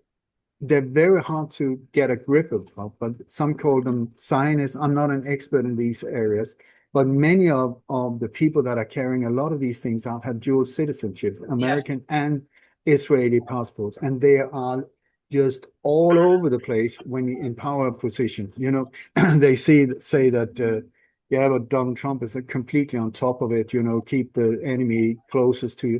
they're very hard to get a grip of, but some call them Zionists. I'm not an expert in these areas, but many of the people that are carrying a lot of these things out have dual citizenship, yeah, American and Israeli passports, and they are just all over the place when you in power positions. They say that yeah, but Donald Trump is completely on top of it. Keep the enemy closest to you.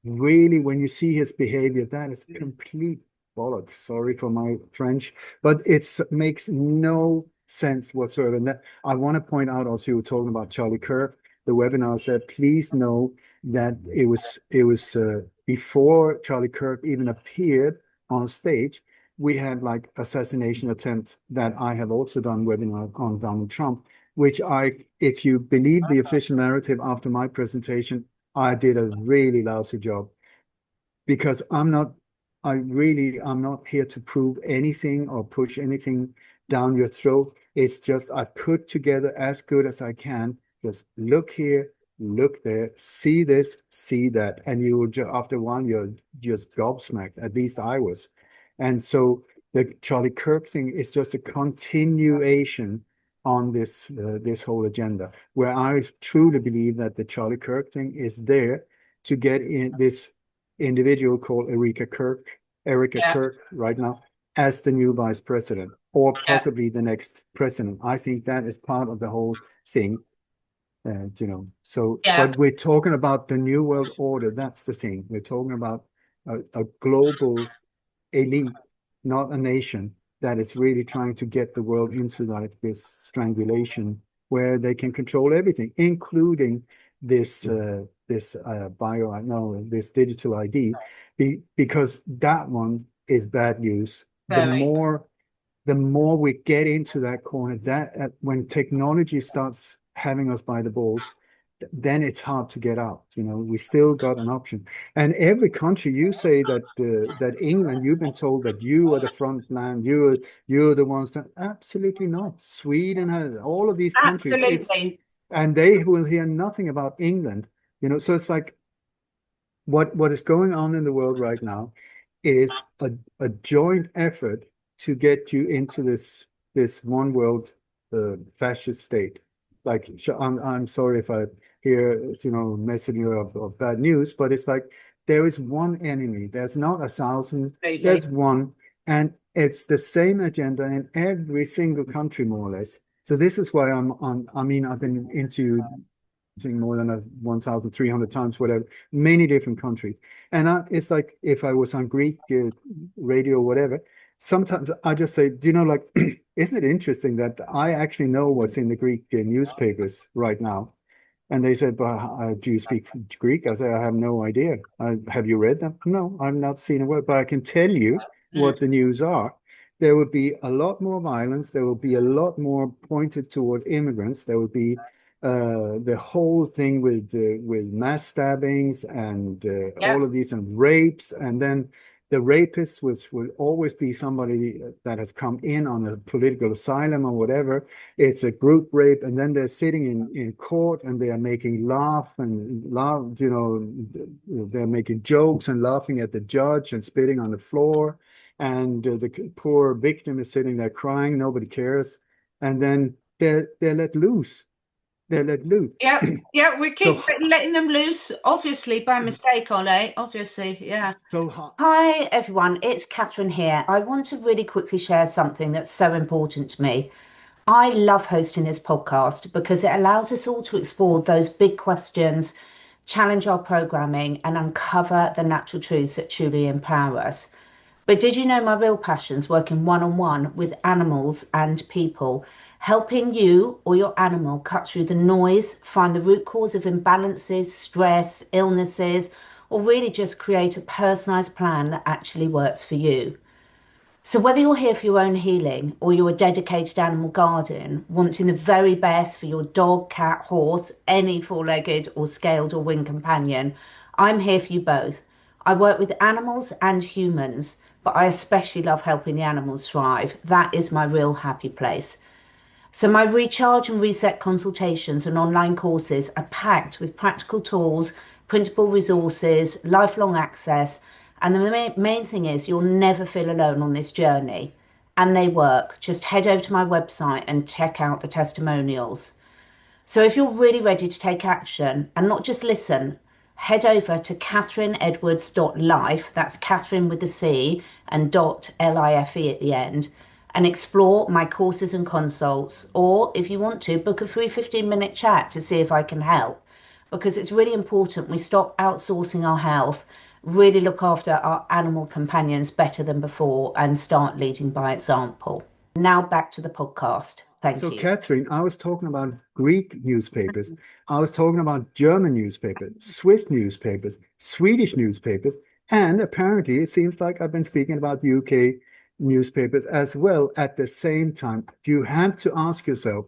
Really, when you see his behavior, that is complete bollocks. Sorry for my French, but it makes no sense whatsoever. And that I want to point out also, you were talking about Charlie Kirk, the webinars there. Please know that it was before Charlie Kirk even appeared on stage. We had like assassination attempts that I have also done webinar on Donald Trump, which if you believe the official narrative after my presentation, I did a really lousy job because I'm not here to prove anything or push anything down your throat. It's just I put together as good as I can. Just look here, look there, see this, see that. And you will after one, you're just gobsmacked. At least I was. And so the Charlie Kirk thing is just a continuation on this whole agenda, where I truly believe that the Charlie Kirk thing is there to get in this individual called Erica yeah, Kirk right now as the new vice president or yeah, possibly the next president. I think that is part of the whole thing. So, yeah, but we're talking about the new world order. That's the thing. We're talking about a global elite, not a nation that is really trying to get the world into like this strangulation where they can control everything, including this digital ID, because that one is bad news. The very. more the more we get into that corner, that when technology starts having us by the balls, then it's hard to get out. We still got an option. And every country, you say that England, you've been told that you are the front line, you're the ones that absolutely not. Sweden has all of these countries. Absolutely. And they will hear nothing about England. So it's like what is going on in the world right now is a joint effort to get you into this one world fascist state. Like, I'm sorry if I hear, messenger of bad news, but it's like there is one enemy. There's not 1,000. Absolutely. There's one, and it's the same agenda in every single country, more or less. So this is why I'm on. I mean, I've been into more than 1,300 times, whatever, many different countries. And it's like if I was on Greek radio or whatever, sometimes I just say, do you know, like, isn't it interesting that I actually know what's in the Greek newspapers right now? And they said, but do you speak Greek? I said, I have no idea. Have you read them? No, I've not seen a word, but I can tell you what the news are. There would be a lot more violence. There will be a lot more pointed toward immigrants. There would be the whole thing with mass stabbings and Yeah. all of these and rapes, and then the rapist will always be somebody that has come in on a political asylum or whatever. It's a group rape, and then they're sitting in court and they are making laugh, they're making jokes and laughing at the judge and spitting on the floor, and the poor victim is sitting there crying. Nobody cares, and then they're let loose. They're let loose. Yeah, yeah, we keep So letting them loose, obviously by mistake, Ole. Obviously, yeah. so Hi everyone, it's Catherine here. I want to really quickly share something that's so important to me. I love hosting this podcast because it allows us all to explore those big questions, challenge our programming, and uncover the natural truths that truly empower us. But did you know my real passion's working one-on-one with animals and people, helping you or your animal cut through the noise, find the root cause of imbalances, stress, illnesses, or really just create a personalized plan that actually works for you. So whether you're here for your own healing or you're a dedicated animal guardian, wanting the very best for your dog, cat, horse, any four-legged or scaled or winged companion, I'm here for you both. I work with animals and humans, but I especially love helping the animals thrive. That is my real happy place. So my recharge and reset consultations and online courses are packed with practical tools, printable resources, lifelong access, and the main thing is you'll never feel alone on this journey. And they work. Just head over to my website and check out the testimonials. So if you're really ready to take action and not just listen, head over to catherineedwards.life, that's Catherine with the C and .life at the end, and explore my courses and consults, or if you want to, book a free 15-minute chat to see if I can help, because it's really important we stop outsourcing our health, really look after our animal companions better than before, and start leading by example. Now back to the podcast. Thank you. So, Catherine, I was talking about Greek newspapers. I was talking about German newspapers, Swiss newspapers, Swedish newspapers, and apparently it seems like I've been speaking about UK newspapers as well at the same time. You have to ask yourself,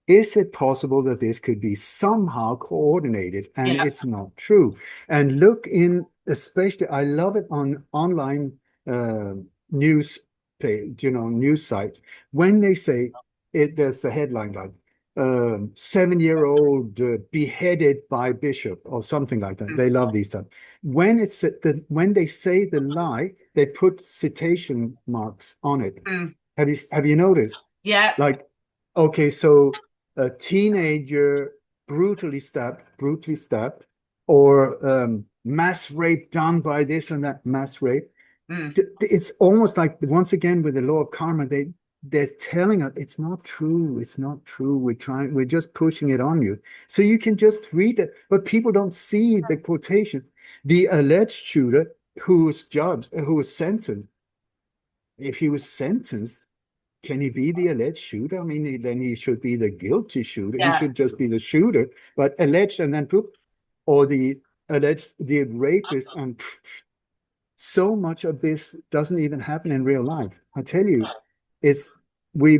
is it possible that this could be somehow coordinated? And Yeah. it's not true. And look in, especially, I love it on online news page, news site, when they say it, there's the headline like 7-year-old beheaded by bishop or something like that. They love these stuff. When when they say the lie, they put citation marks on it. Have you noticed? Yeah. Like, okay, so a teenager brutally stabbed, or mass rape done by this and that mass rape. It's almost like, once again, with the law of karma, they're telling us it's not true. It's not true. We're just pushing it on you. So you can just read it, but people don't see the quotation. The alleged shooter who was sentenced, if he was sentenced, can he be the alleged shooter? I mean, then he should be the guilty shooter. Yeah. He should just be the shooter, but alleged and then poop, or the rapist, and so much of this doesn't even happen in real life. I tell you, we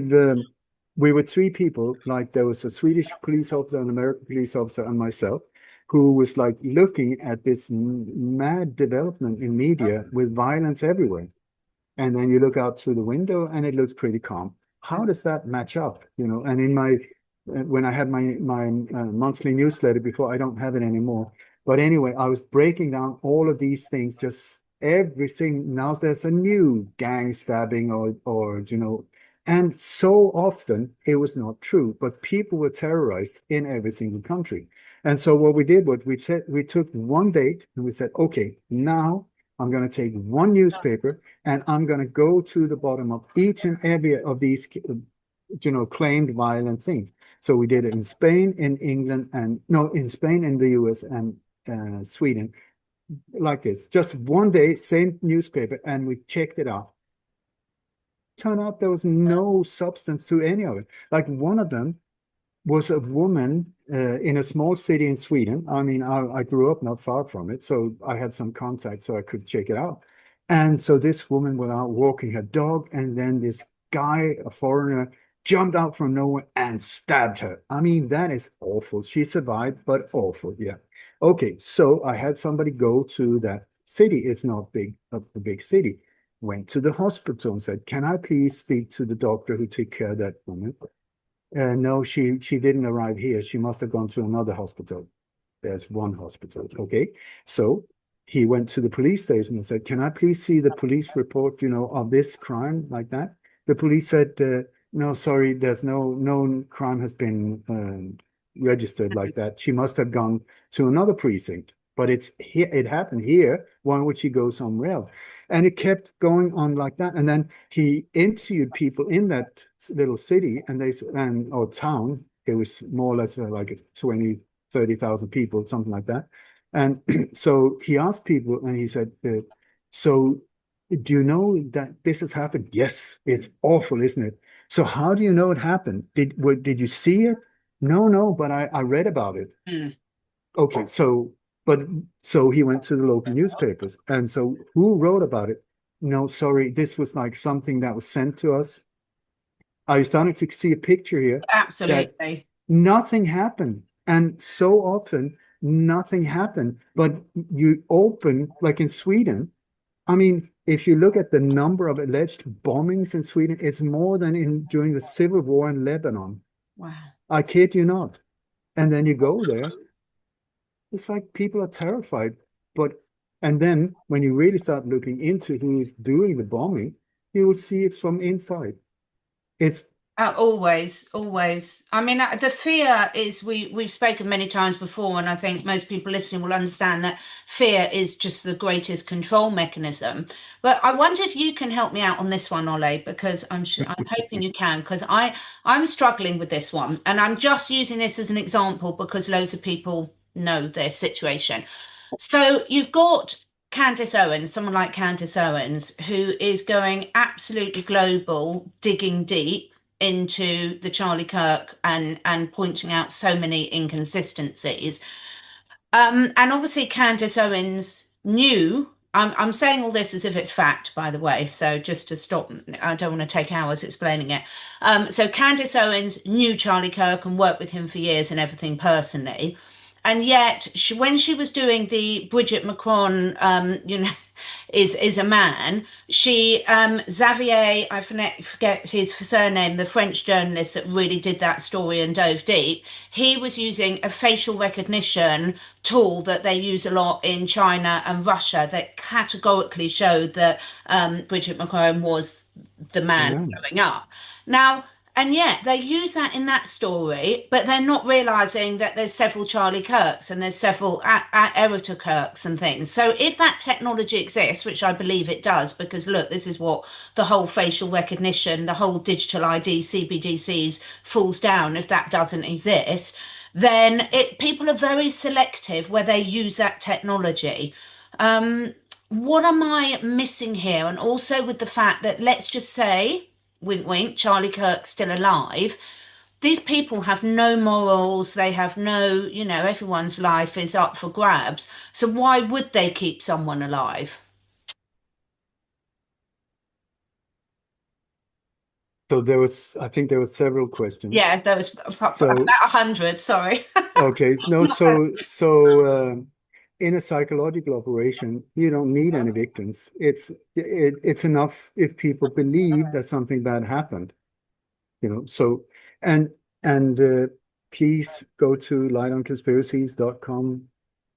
were three people. Like, there was a Swedish police officer, an American police officer, and myself, who was like looking at this mad development in media with violence everywhere. And then you look out through the window and it looks pretty calm. How does that match up? And in when I had my monthly newsletter before, I don't have it anymore. But anyway, I was breaking down all of these things, just everything. Now there's a new gang stabbing or and so often it was not true, but people were terrorized in every single country. And so what we did was we took one date and we said, okay, now I'm going to take one newspaper and I'm going to go to the bottom of each and every of these, claimed violent things. So we did it in Spain, in England, and no, in Spain, in the US, and Sweden, like this. Just one day, same newspaper, and we checked it out. Turned out there was no substance to any of it. Like one of them was a woman in a small city in Sweden. I mean, I grew up not far from it, so I had some contact so I could check it out. And so this woman was out walking her dog, and then this guy, a foreigner, jumped out from nowhere and stabbed her. I mean, that is awful. She survived, but awful. Yeah. Okay, so I had somebody go to that city. It's not big, a big city. Went to the hospital and said, "Can I please speak to the doctor who took care of that woman?" No, she didn't arrive here. She must have gone to another hospital. There's one hospital. Okay. So he went to the police station and said, "Can I please see the police report, of this crime like that?" The police said, "No, sorry, there's no crime has been registered like that. She must have gone to another precinct." But it's here, it happened here. Why would she go somewhere else? And it kept going on like that. And then he interviewed people in that little city or town. It was more or less like 20, 30,000 people, something like that. And so he asked people and he said, so do you know that this has happened? Yes, it's awful, isn't it? So how do you know it happened? Did you see it? No, but I read about it. Okay, so he went to the local newspapers. And so who wrote about it? No, sorry, this was like something that was sent to us. Are you starting to see a picture here? Absolutely. Nothing happened. And so often nothing happened. But you open, like in Sweden, I mean, if you look at the number of alleged bombings in Sweden, it's more than during the civil war in Lebanon. Wow. I kid you not. And then you go there, it's like people are terrified. And then when you really start looking into who's doing the bombing, you will see it's from inside. It's always. I mean, the fear is we've spoken many times before, and I think most people listening will understand that fear is just the greatest control mechanism. But I wonder if you can help me out on this one, Ole, because I'm hoping you can, because I'm struggling with this one, and I'm just using this as an example because loads of people know their situation. So you've got Candace Owens, someone like Candace Owens, who is going absolutely global, digging deep into the Charlie Kirk and pointing out so many inconsistencies. And obviously Candace Owens knew. I'm saying all this as if it's fact, by the way. So just to stop, I don't want to take hours explaining it. So Candace Owens knew Charlie Kirk and worked with him for years and everything personally. And yet, when she was doing the Bridget Macron, is a man, Xavier, I forget his surname, the French journalist that really did that story and dove deep, he was using a facial recognition tool that they use a lot in China and Russia that categorically showed that Bridget Macron was the man going up. Now, and yet they use that in that story, but they're not realizing that there's several Charlie Kirks and there's several Erita Kirks and things. So if that technology exists, which I believe it does, because look, this is what the whole facial recognition, the whole digital ID, CBDCs falls down. If that doesn't exist, then people are very selective where they use that technology. What am I missing here? And also with the fact that, let's just say, wink, wink, Charlie Kirk's still alive. These people have no morals. They have no, everyone's life is up for grabs. So why would they keep someone alive? So I think there were several questions. Yeah, there was about 100, sorry. Okay, no, in a psychological operation, you don't need any victims. It's enough if people believe that something bad happened, So, and please go to lightonconspiracies.com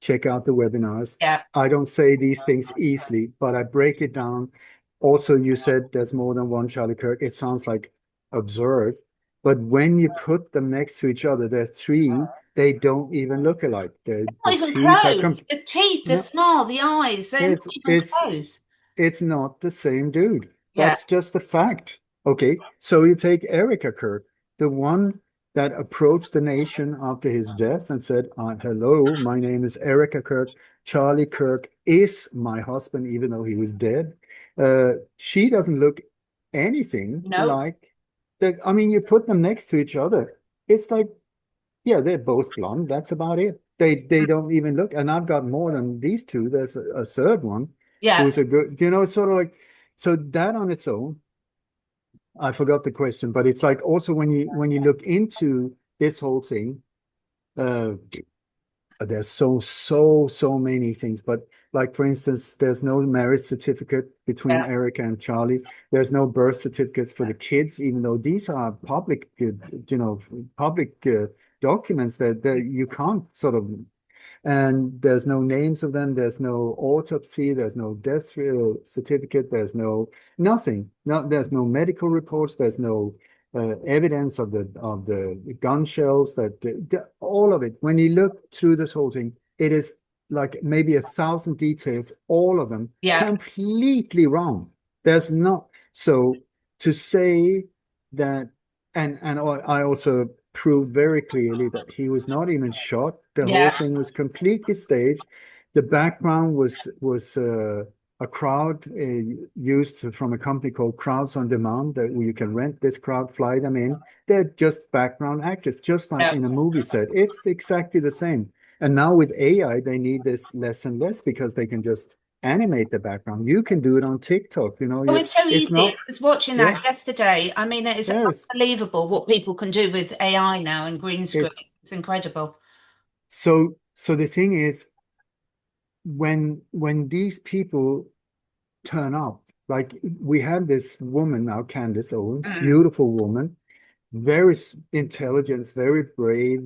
check out the webinars. Yeah. I don't say these things easily, but I break it down. Also, you said there's more than one Charlie Kirk. It sounds like absurd, but when you put them next to each other, there are three. They don't even look alike. The Not even teeth are close. The teeth, the no, smile, the eyes, they're not it's even it's close. it's not the same dude. Yeah. That's just a fact. Okay, so you take Erica Kirk, the one that approached the nation after his death and said, hello, my name is Erica Kirk. Charlie Kirk is my husband, even though he was dead. She doesn't look anything No. like that. I mean, you put them next to each other. It's like, yeah, they're both blonde. That's about it. They don't even look. And I've got more than these two. There's a third one Yeah. who's a good, it's sort of like, so that on its own, I forgot the question, but it's like also when you look into this whole thing, there's so many things. But like for instance, there's no marriage certificate between Yeah. Erica and Charlie. There's no birth certificates for the kids, even though these are public, public documents that you can't sort of. And there's no names of them. There's no autopsy. There's no death certificate. There's nothing. No, there's no medical reports. There's no evidence of the gun shells. All of it. When you look through this whole thing, it is like maybe 1,000 details. All of them completely wrong. There's not. So to say that, and I also proved very clearly that he was not even shot. The whole thing was completely staged. The background was a crowd used from a company called Crowds on Demand that you can rent this crowd, fly them in. They're just background actors, just like in a movie set. It's exactly the same. And now with AI, they need this less and less because they can just animate the background. You can do it on TikTok, Oh, it's so easy. not, I was watching that yesterday. I mean, it is unbelievable what people can do with AI now and green screen. It's incredible. So the thing is, when these people turn up, like we have this woman now, Candace Owens, beautiful woman, very intelligent, very brave,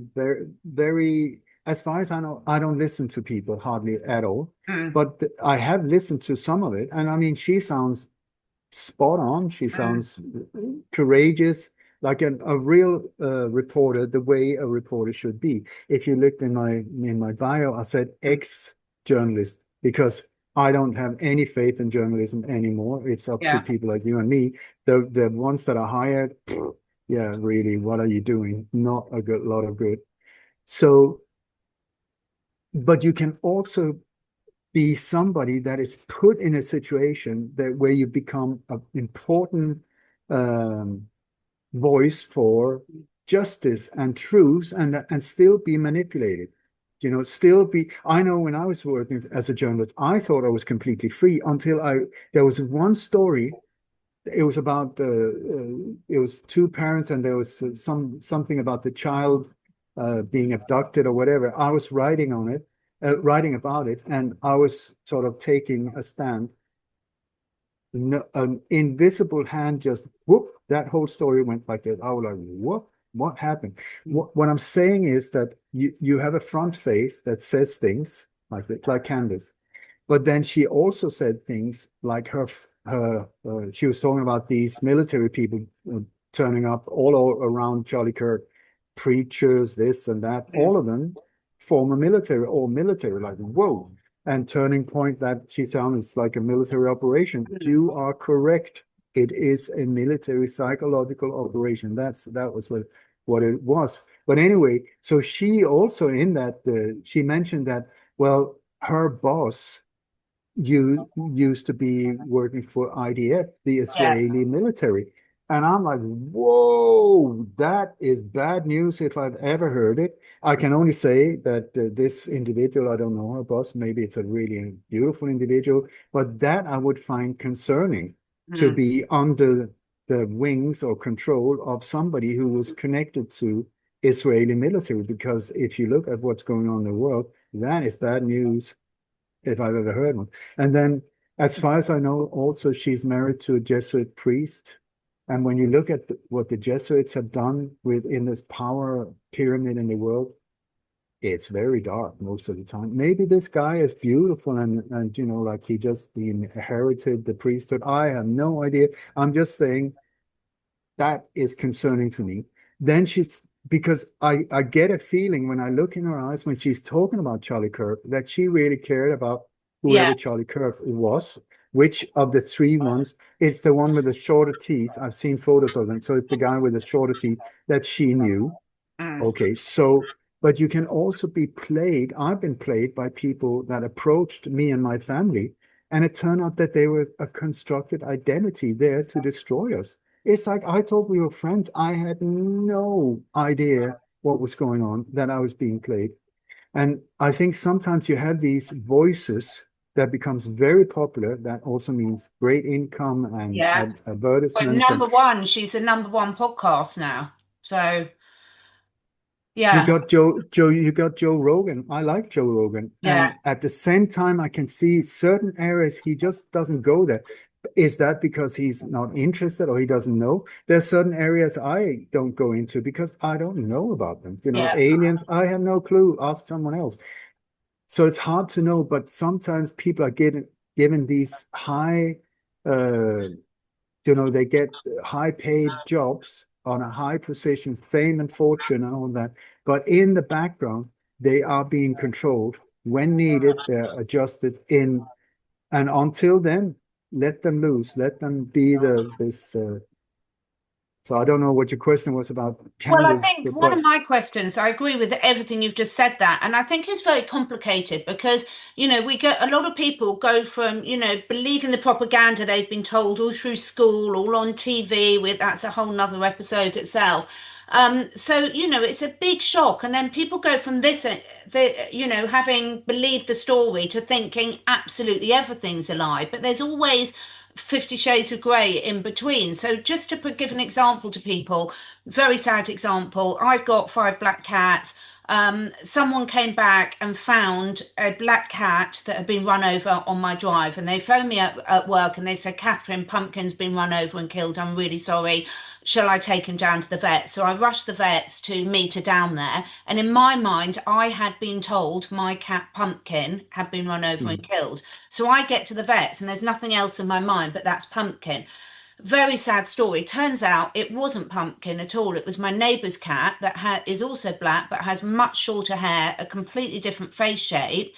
very, as far as I know, I don't listen to people hardly at all, but I have listened to some of it, and I mean, she sounds spot on. She sounds courageous, like a real reporter, the way a reporter should be. If you looked in my bio, I said ex-journalist because I don't have any faith in journalism anymore. It's up to people like you and me. The ones that are hired, yeah, really, what are you doing? Not a good lot of good. So, but you can also be somebody that is put in a situation that where you become an important voice for justice and truth and still be manipulated. Still be. I know when I was working as a journalist, I thought I was completely free until there was one story. It was about it was two parents and there was something about the child being abducted or whatever. I was writing on it, writing about it, and I was sort of taking a stand. An invisible hand just whoop, that whole story went like this. I was like, what happened? What I'm saying is that you have a front face that says things like Candace, but then she also said things like she was talking about these military people turning up all around Charlie Kirk, preachers, this and that, all of them former military or military, like whoa. And turning point that she sounds like a military operation. You are correct. It is a military psychological operation. That was what it was. But anyway, so she also in that she mentioned that, well, her boss used to be working for IDF, the Israeli military. And I'm like, whoa, that is bad news if I've ever heard it. I can only say that this individual, I don't know her boss, maybe it's a really beautiful individual, but that I would find concerning to be under the wings or control of somebody who was connected to Israeli military. Because if you look at what's going on in the world, that is bad news if I've ever heard one. And then, as far as I know, also she's married to a Jesuit priest. And when you look at what the Jesuits have done within this power pyramid in the world, it's very dark most of the time. Maybe this guy is beautiful and you know, like he just inherited the priesthood. I have no idea. I'm just saying that is concerning to me. Then because I get a feeling when I look in her eyes when she's talking about Charlie Kirk that she really cared about whoever Charlie Kirk was. Which of the three ones? It's the one with the shorter teeth. I've seen photos of them. So it's the guy with the shorter teeth that she knew. Okay, so, but you can also be played. I've been played by people that approached me and my family, and it turned out that they were a constructed identity there to destroy us. It's like I thought we were friends. I had no idea what was going on, that I was being played. And I think sometimes you have these voices that becomes very popular. That also means great income and But advertisements. number one, she's the number one podcast now. So You yeah, got you got Joe Rogan. I like Joe Rogan. yeah, And at the same time, I can see certain areas he just doesn't go there. Is that because he's not interested or he doesn't know? There's certain areas I don't go into because I don't know about them. You know, yeah. aliens, I have no clue. Ask someone else. So it's hard to know, but sometimes people are given these high you know, they get high paid jobs on a high position, fame and fortune and all that. But in the background, they are being controlled. When needed, they're adjusted in. And until then, let them loose. Let them be this. So I don't know what your question was about, Well, I Candace, think one of but my questions, I agree with everything you've just said that, and I think it's very complicated because, we get a lot of people go from, believing the propaganda they've been told all through school, all on TV, with that's a whole nother episode itself. So, it's a big shock, and then people go from this, having believed the story to thinking absolutely everything's a lie, but there's always 50 shades of grey in between. So just to give an example to people, very sad example. I've got 5 black cats. Someone came back and found a black cat that had been run over on my drive, and they phoned me at work and they said, Catherine, Pumpkin's been run over and killed. I'm really sorry. Shall I take him down to the vet? So I rushed the vets to meet her down there. And in my mind, I had been told my cat Pumpkin had been run over and killed. So I get to the vets and there's nothing else in my mind but that's Pumpkin. Very sad story. Turns out it wasn't Pumpkin at all. It was my neighbour's cat that is also black but has much shorter hair, a completely different face shape.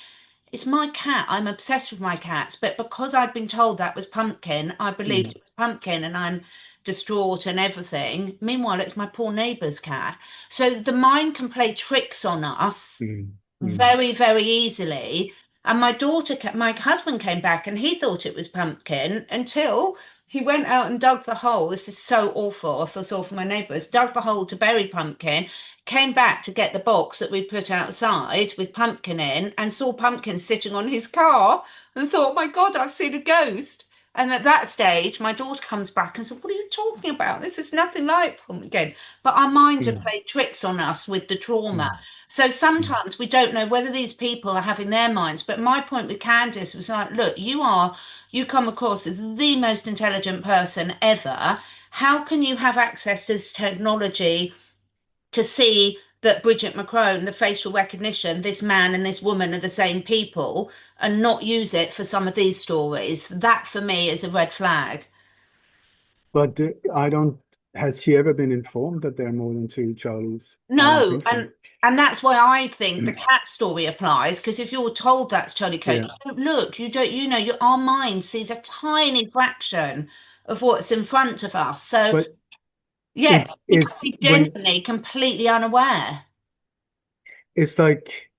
It's my cat. I'm obsessed with my cats. But because I'd been told that was Pumpkin, I believed it was Pumpkin and I'm distraught and everything. Meanwhile, it's my poor neighbour's cat. So the mind can play tricks on us very, very easily. And my husband came back and he thought it was Pumpkin until he went out and dug the hole. This is so awful. I feel sorry for my neighbours. Dug the hole to bury Pumpkin, came back to get the box that we put outside with Pumpkin in and saw Pumpkin sitting on his car and thought, my God, I've seen a ghost. And at that stage, my daughter comes back and said, what are you talking about? This is nothing like Pumpkin. But our minds have played tricks on us with the trauma. So sometimes we don't know whether these people are having their minds. But my point with Candice was like, look, you come across as the most intelligent person ever. How can you have access to this technology to see that Bridget McCrone, the facial recognition, this man and this woman are the same people, and not use it for some of these stories? That for me is a red flag. but I don't. Has she ever been informed that there are more than two Charlies? I don't No, think so. and that's why I think the cat story applies, because if you're told that's Charlie Coke, Yeah, you don't look, you don't, our mind sees a tiny fraction of what's in front of us. So but yes, it's we can is be when genuinely completely unaware. it's like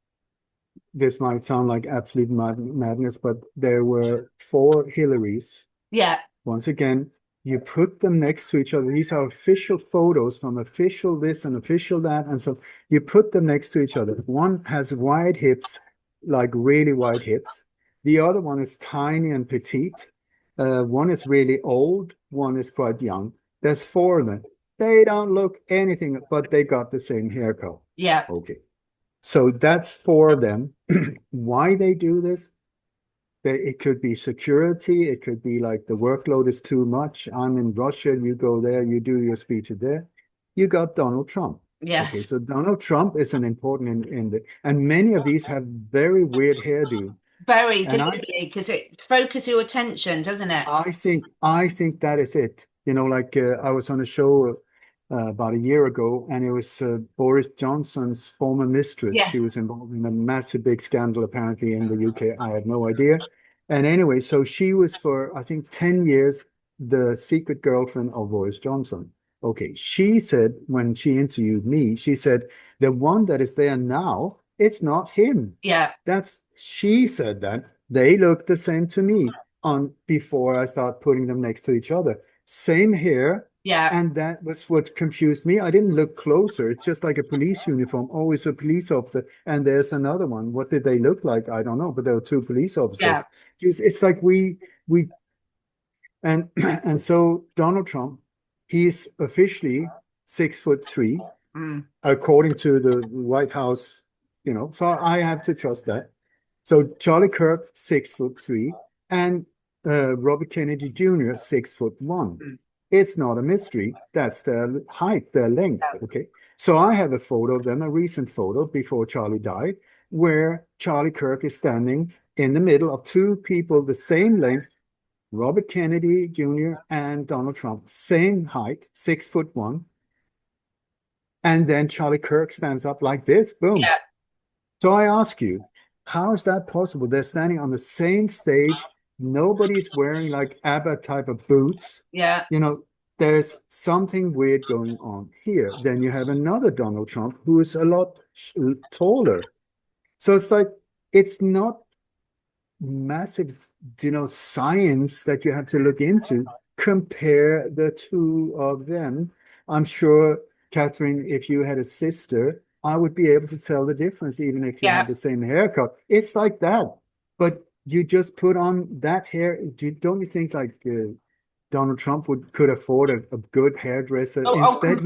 this might sound like absolute madness, but there were 4 Hillarys. Yeah, Once again, you put them next to each other. These are official photos from official this and official that. And so you put them next to each other. One has wide hips, like really wide hips. The other one is tiny and petite. One is really old. One is quite young. There's 4 of them. They don't look anything, but they got the same haircut. yeah. Okay. So that's 4 of them. Why they do this? It could be security. It could be like the workload is too much. I'm in Russia. You go there. You do your speech there. You got Donald Trump. Yes. Okay, so Donald Trump is an important and many of these have very weird hairdo. Very And deliberately, because it focuses your attention, doesn't it? I think that is it. Like I was on a show about a year ago, and it was Boris Johnson's former mistress. Yeah. She was involved in a massive big scandal apparently in the UK. I had no idea. And anyway, so she was for I think 10 years the secret girlfriend of Boris Johnson. Okay, she said when she interviewed me, she said the one that is there now, it's not him. Yeah. She said that. They look the same to me on before I start putting them next to each other. Same hair. Yeah. And that was what confused me. I didn't look closer. It's just like a police uniform. Oh, it's a police officer. And there's another one. What did they look like? I don't know, but there were two police officers. Yeah. It's like and and so Donald Trump, he's officially 6'3", according to the White House, so I have to trust that. So Charlie Kirk, 6'3", and Robert Kennedy Jr., 6'1". It's not a mystery. That's their height, their length. Okay. So I have a photo of them, a recent photo before Charlie died, where Charlie Kirk is standing in the middle of two people the same length, Robert Kennedy Jr. and Donald Trump, same height, 6'1". And then Charlie Kirk stands up like this, boom. Yeah. So I ask you, how is that possible? They're standing on the same stage. Nobody's wearing like ABBA type of boots. Yeah. There's something weird going on here. Then you have another Donald Trump who is a lot taller. So it's like, it's not massive, science that you have to look into. Compare the two of them. I'm sure, Catherine, if you had a sister, I would be able to tell the difference, even if you had the same haircut. It's like that. But you just put on that hair. Don't you think like Donald Trump could afford a good hairdresser? Instead,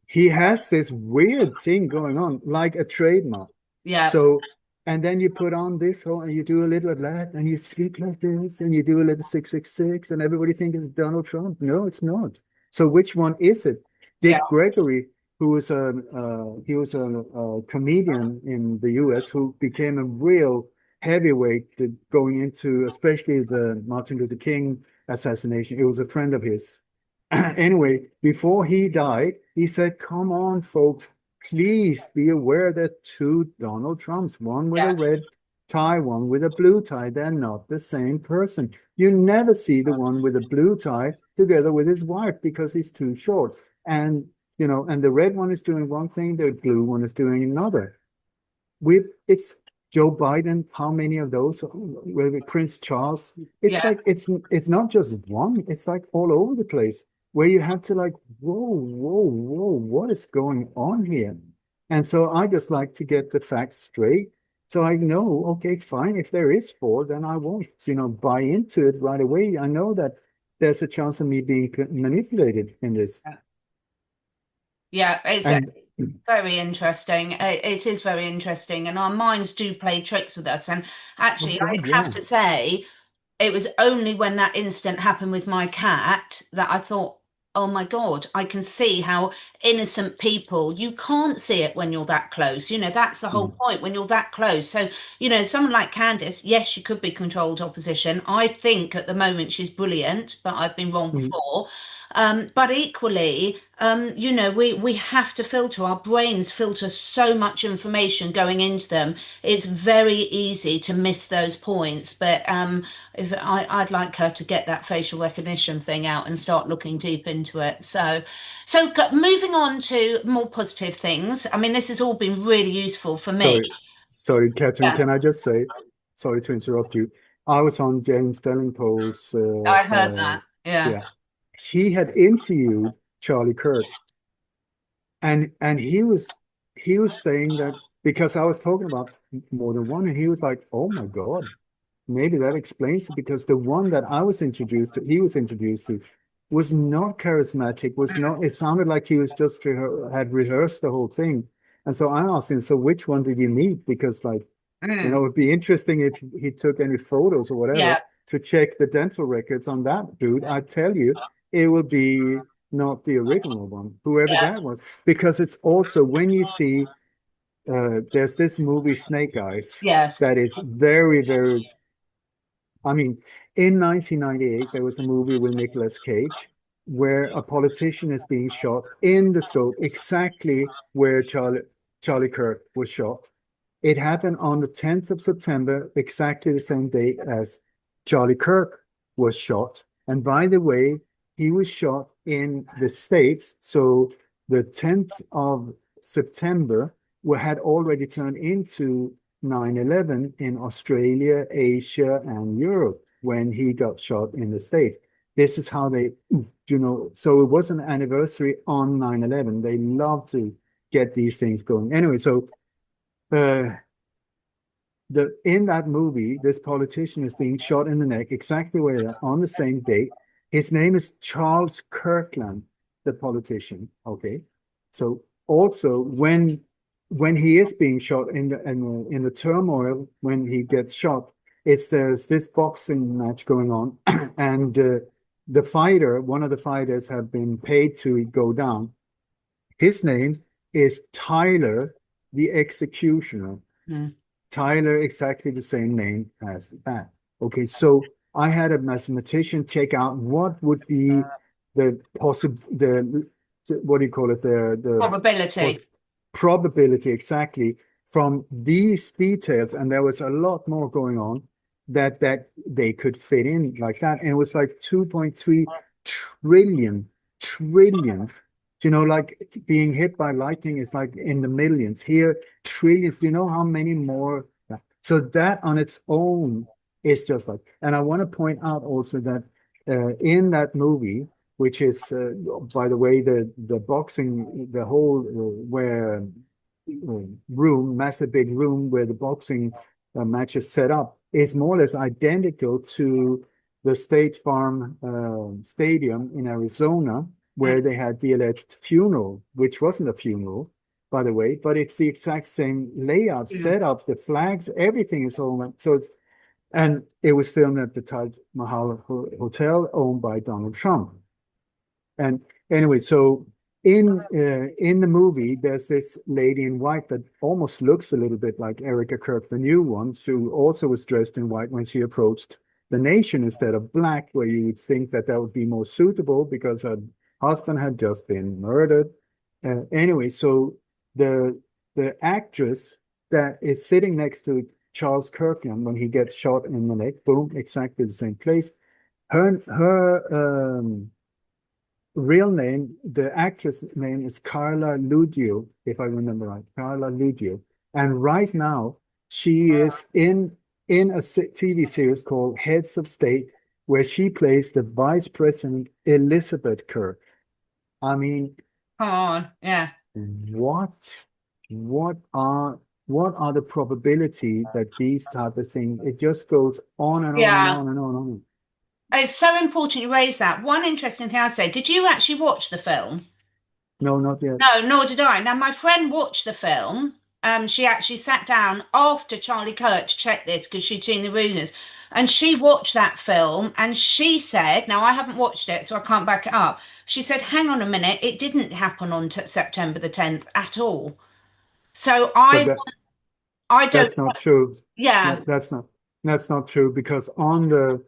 he has this weird thing going on, like a trademark. Yeah. So, and then you put on this whole, and you do a little of that, and you speak like this, and you do a little 666, and everybody thinks it's Donald Trump. No, it's not. So which one is it? Dick Gregory, who was he was a comedian in the US who became a real heavyweight going into especially the Martin Luther King assassination. It was a friend of his. Anyway, before he died, he said, "Come on, folks, please be aware that two Donald Trumps, one with a red tie, one with a blue tie, they're not the same person. You never see the one with a blue tie together with his wife because he's too short. And and the red one is doing one thing, the blue one is doing another. It's Joe Biden, how many of those? With Prince Charles? It's like it's not just one, it's like all over the place where you have to like, whoa, what is going on here? And so I just like to get the facts straight. So I know, okay, fine, if there is four, then I won't, buy into it right away. I know that there's a chance of me being manipulated in this. Yeah, it's very interesting. It is very interesting, and our minds do play tricks with us. And actually, I have to say, it was only when that incident happened with my cat that I thought, oh my God, I can see how innocent people, you can't see it when you're that close. That's the whole point when you're that close. So, someone like Candice, yes, she could be controlled opposition. I think at the moment she's brilliant, but I've been wrong before. But equally, we have to filter. Our brains filter so much information going into them. It's very easy to miss those points. But if I'd like her to get that facial recognition thing out and start looking deep into it. So moving on to more positive things. I mean, this has all been really useful for me. Sorry, Catherine, can I just say, sorry to interrupt you. I was on James Delingpole's. I heard that. Yeah. He had interviewed Charlie Kirk, and he was saying that because I was talking about more than one, and he was like, "Oh my God, maybe that explains it." Because the one that he was introduced to, was not charismatic. It sounded like he was just had rehearsed the whole thing. And so I asked him, "So which one did you meet?" Because it'd be interesting if he took any photos or whatever to check the dental records on that dude. I tell you, it will be not the original one, whoever that was. Because it's also when you see there's this movie Snake Eyes Yes. that is very, very. I mean, in 1998, there was a movie with Nicolas Cage where a politician is being shot in the throat, exactly where Charlie Kirk was shot. It happened on the 10th of September, exactly the same date as Charlie Kirk was shot. And by the way, he was shot in the States. So the 10th of September had already turned into 9/11 in Australia, Asia, and Europe when he got shot in the States. This is how they, so it was an anniversary on 9/11. They love to get these things going. Anyway, so in that movie, this politician is being shot in the neck exactly where on the same date. His name is Charles Kirkland, the politician. Okay, so also when he is being shot in the turmoil when he gets shot, there's this boxing match going on, and the fighter, one of the fighters, have been paid to go down. His name is Tyler, the Executioner. Mm. Tyler, exactly the same name as that. Okay, so I had a mathematician check out what would be the what do you call it? The Probability. Probability exactly from these details, and there was a lot more going on that they could fit in like that, and it was like 2.3 trillion. Like being hit by lightning is like in the millions. Here, trillions. Do you know how many more? So that on its own is just like, and I want to point out also that in that movie, which is, by the way, the boxing, the whole where room, massive big room where the boxing match is set up is more or less identical to the State Farm Stadium in Arizona, where they had the alleged funeral, which wasn't a funeral, by the way, but it's the exact same layout, set up, the flags, everything is all. So and it was filmed at the Taj Mahal Hotel owned by Donald Trump. And anyway, so in the movie, there's this lady in white that almost looks a little bit like Erica Kirk, the new one, who also was dressed in white when she approached the nation instead of black, where you would think that would be more suitable because her husband had just been murdered. Anyway, so the actress that is sitting next to Charles Kirkland when he gets shot in the neck, boom, exactly the same place. Her real name, the actress name is Carla Ludio, if I remember right, Carla Ludio. And right now, she is in a TV series called Heads of State, where she plays the Vice President Elizabeth Kirk. I mean, come on, yeah. What are the probability that these type of things? It just goes on and on and on and on and on. It's so important you raise that. One interesting thing I'd say, did you actually watch the film? No, not yet. No, nor did I. Now, my friend watched the film. She actually sat down after Charlie Kirk to check this because she'd seen the rumours. And she watched that film and she said, now I haven't watched it, so I can't back it up. She said, hang on a minute, it didn't happen on September the 10th at all. So I don't. That's not true. Yeah. That's not true because on the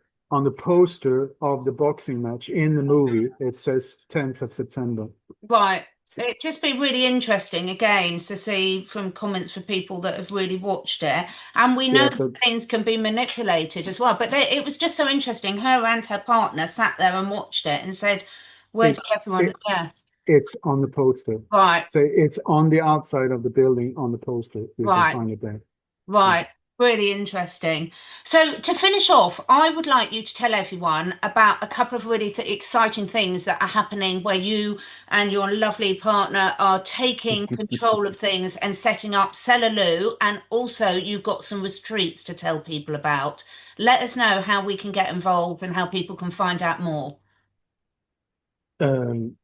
poster of the boxing match in the movie, it says 10th of September. Right. It'd just be really interesting again to see from comments for people that have really watched it. And we know that things can be manipulated as well. But it was just so interesting. Her and her partner sat there and watched it and said, where did everyone? Yeah. It's on the poster. Right. So it's on the outside of the building on the poster. You can find it there. Right. Really interesting. So to finish off, I would like you to tell everyone about a couple of really exciting things that are happening where you and your lovely partner are taking control of things and setting up Cellaloo, and also you've got some retreats to tell people about. Let us know how we can get involved and how people can find out more.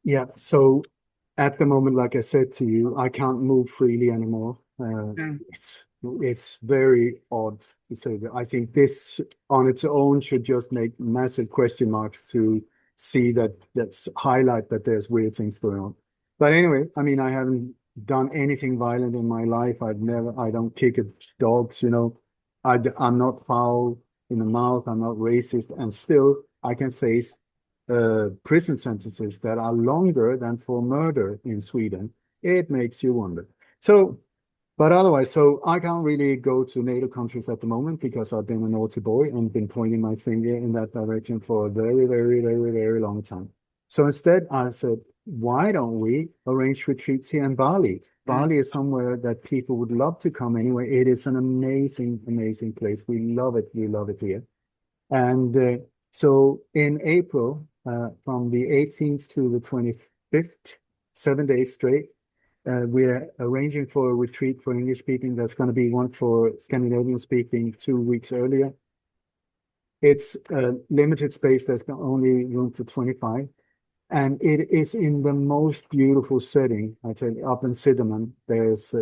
Yeah, so at the moment, like I said to you, I can't move freely anymore. It's very odd to say that. I think this on its own should just make massive question marks to see that's highlight that there's weird things going on. But anyway, I mean, I haven't done anything violent in my life. I don't kick at dogs, you know. I'm not foul in the mouth. I'm not racist, and still I can face prison sentences that are longer than for murder in Sweden. It makes you wonder. So, but otherwise, so I can't really go to NATO countries at the moment because I've been a naughty boy and been pointing my finger in that direction for a very, very, very, very long time. So instead, I said, why don't we arrange retreats here in Bali? Bali is somewhere that people would love to come anyway. It is an amazing, amazing place. We love it. We love it here. And so in April, from the 18th to the 25th, 7 days straight, we're arranging for a retreat for English speaking. There's going to be one for Scandinavian speaking 2 weeks earlier. It's a limited space. There's only room for 25. And it is in the most beautiful setting. I tell you, up in Siddaman, there's,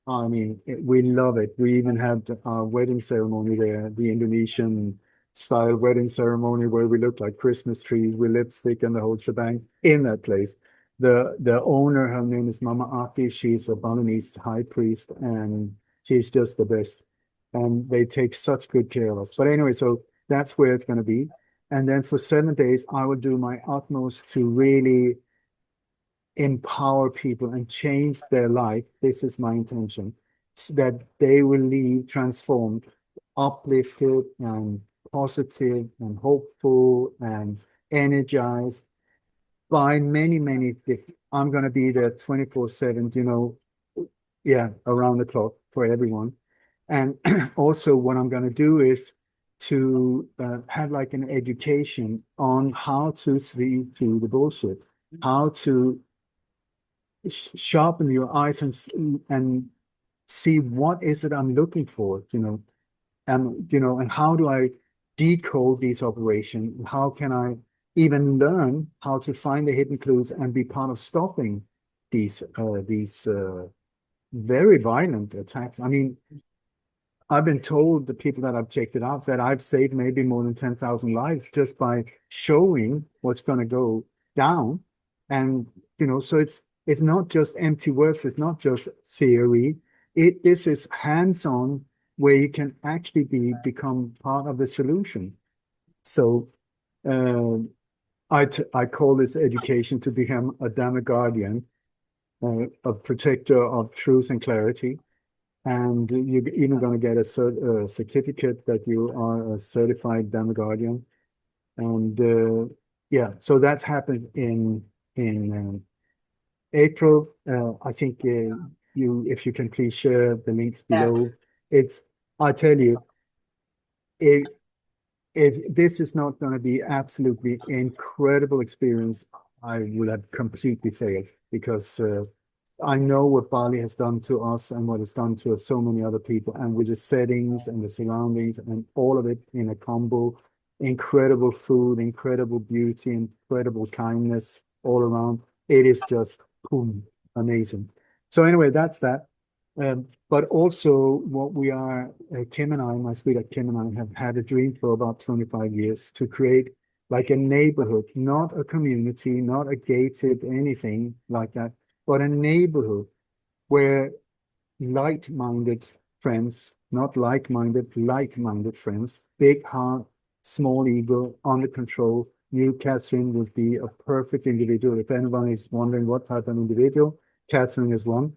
I mean, we love it. We even had our wedding ceremony there, the Indonesian style wedding ceremony where we looked like Christmas trees with lipstick and the whole shebang in that place. The owner, her name is Mama Aki. She's a Balinese high priest, and she's just the best. And they take such good care of us. But anyway, so that's where it's going to be. And then for 7 days, I will do my utmost to really empower people and change their life. This is my intention, so that they will leave transformed, uplifted, and positive, and hopeful, and energized by many, many things. I'm going to be there 24/7, you know, yeah, around the clock for everyone. And also what I'm going to do is to have like an education on how to see through the bullshit, how to sharpen your eyes and see what is it I'm looking for, you know, and how do I decode these operations? How can I even learn how to find the hidden clues and be part of stopping these very violent attacks? I mean, I've been told, the people that I've checked it out, that I've saved maybe more than 10,000 lives just by showing what's going to go down. And, you know, so it's not just empty words. It's not just theory. This is hands-on, where you can actually become part of the solution. So I call this education to become a Dammegardian, a protector of truth and clarity. And you're even going to get a certificate that you are a certified Dammegardian. And yeah, so that's happened in April. I think if you can please share the links below. I tell you, if this is not going to be absolutely incredible experience, I will have completely failed, because I know what Bali has done to us and what it's done to so many other people, and with the settings and the surroundings and all of it in a combo, incredible food, incredible beauty, incredible kindness all around. It is just boom, amazing. So anyway, that's that. But also what we are, Kim and I, my sweetheart Kim and I, have had a dream for about 25 years to create like a neighborhood, not a community, not a gated anything like that, but a neighborhood where like-minded friends, not like-minded, like-minded friends, big heart, small ego, under control. You, Catherine, would be a perfect individual. If anyone is wondering what type of individual, Catherine is one.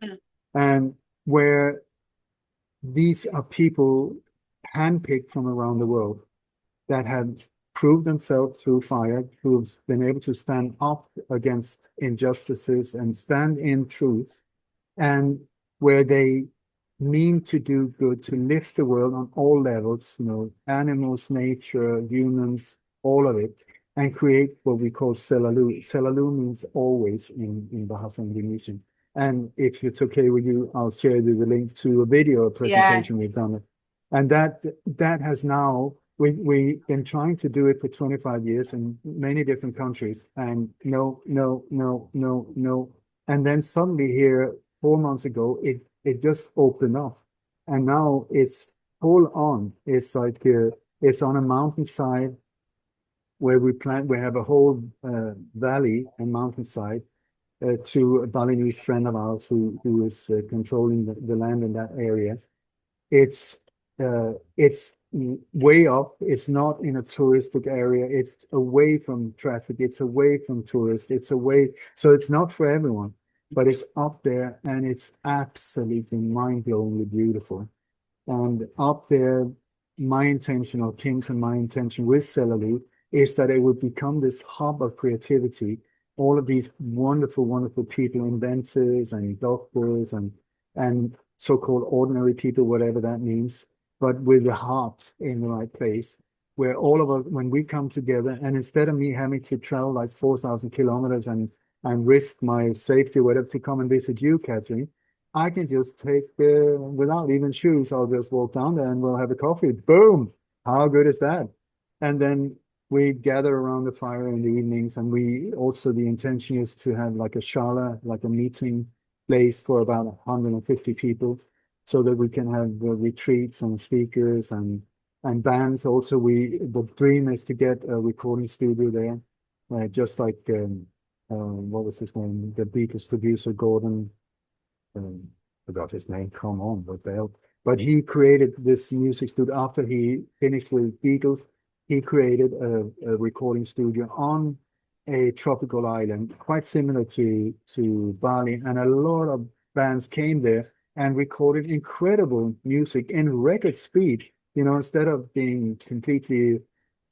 And where these are people handpicked from around the world that have proved themselves through fire, who've been able to stand up against injustices and stand in truth, and where they mean to do good, to lift the world on all levels, you know, animals, nature, humans, all of it, and create what we call selalu. Selalu means always in Bahasa Indonesian. And if it's okay with you, I'll share you the link to a video presentation we've done. And that has now, we've been trying to do it for 25 years in many different countries, and no. And then suddenly here, 4 months ago, it just opened up. And now it's full on. It's like, it's on a mountainside where we have a whole valley and mountainside to a Balinese friend of ours who is controlling the land in that area. It's way up. It's not in a touristic area. It's away from traffic. It's away from tourists. It's away. So it's not for everyone, but it's up there and it's absolutely mind-blowingly beautiful. And up there, my intention, or Kim's and my intention with Celluloid, is that it would become this hub of creativity. All of these wonderful, wonderful people, inventors and doctors and so-called ordinary people, whatever that means, but with the heart in the right place, where all of us, when we come together, and instead of me having to travel like 4,000 kilometers and risk my safety or whatever to come and visit you, Catherine, I can just take without even shoes, I'll just walk down there and we'll have a coffee. Boom! How good is that? And then we gather around the fire in the evenings, and we also, the intention is to have like a shala, like a meeting place for about 150 people, so that we can have retreats and speakers and bands. Also, the dream is to get a recording studio there, just like what was his name? The Beatles producer Gordon. Forgot his name. Come on, what the hell? But he created this music studio after he finished with Beatles. He created a recording studio on a tropical island, quite similar to Bali, and a lot of bands came there and recorded incredible music in record speed. You know, instead of being completely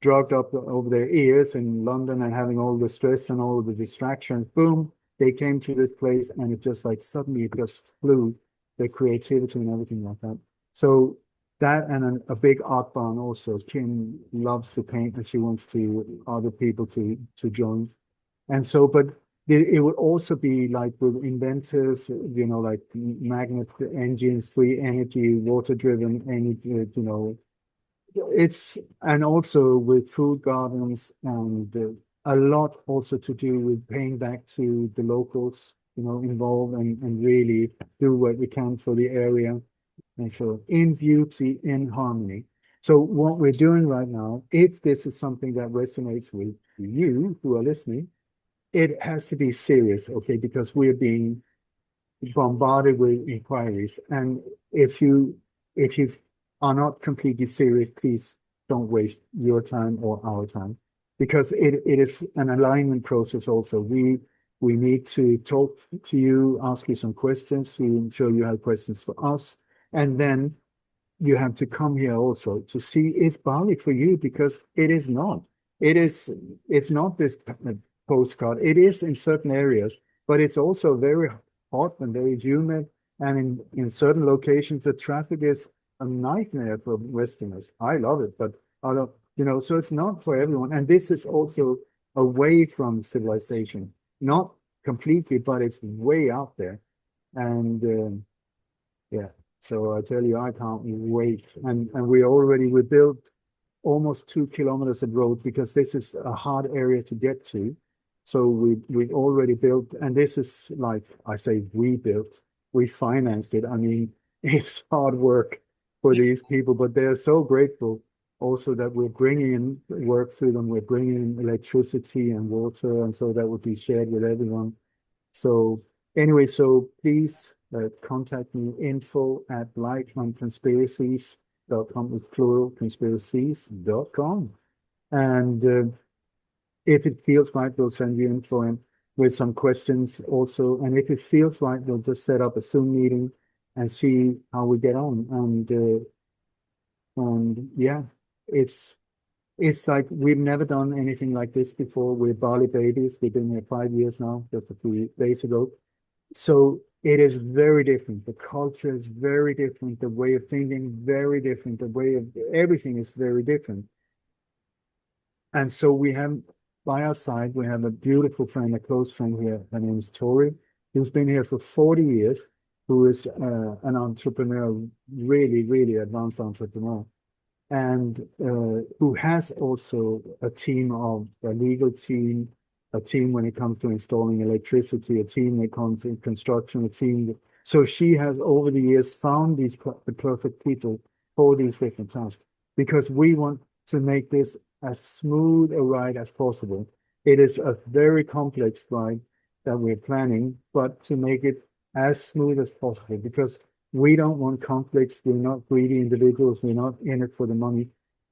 drugged up over their ears in London and having all the stress and all the distractions, boom, they came to this place and it just like suddenly it just flew, the creativity and everything like that. So that, and a big art barn also. Kim loves to paint and she wants other people to join. And so, but it would also be like with inventors, you know, like magnet engines, free energy, water driven energy, you know, and also with food gardens, and a lot also to do with paying back to the locals, you know, involved and really do what we can for the area. And so in beauty, in harmony. So what we're doing right now, if this is something that resonates with you who are listening, it has to be serious, okay? Because we're being bombarded with inquiries. And if you are not completely serious, please don't waste your time or our time, because it is an alignment process also. We need to talk to you, ask you some questions. I'm sure you have questions for us. And then you have to come here also to see, is Bali for you? Because it is not. It's not this postcard. It is in certain areas, but it's also very hot and very humid. And in certain locations, the traffic is a nightmare for Westerners. I love it, but I don't, you know, so it's not for everyone. And this is also away from civilization, not completely, but it's way out there. And yeah, so I tell you, I can't wait. And we built almost 2 kilometers of road, because this is a hard area to get to. So we already built, and this is like, I say we built, we financed it. I mean, it's hard work for these people, but they're so grateful also that we're bringing in work through them. We're bringing in electricity and water, and so that would be shared with everyone. So anyway, so please contact me, info@lightonconspiracies.com, with plural, conspiracies.com. And if it feels right, we'll send you info in with some questions also. And if it feels right, we'll just set up a Zoom meeting and see how we get on. And yeah, it's like we've never done anything like this before. We're Bali babies. We've been here 5 years now, just a few days ago. So it is very different. The culture is very different. The way of thinking, very different. The way of everything is very different. And so we have, by our side, we have a beautiful friend, a close friend here. Her name is Tori, who's been here for 40 years, who is an entrepreneur, really, really advanced entrepreneur, and who has also a team of a legal team, a team when it comes to installing electricity, a team when it comes to construction, a team. So she has over the years found the perfect people for these different tasks, because we want to make this as smooth a ride as possible. It is a very complex ride that we're planning, but to make it as smooth as possible, because we don't want conflicts. We're not greedy individuals. We're not in it for the money,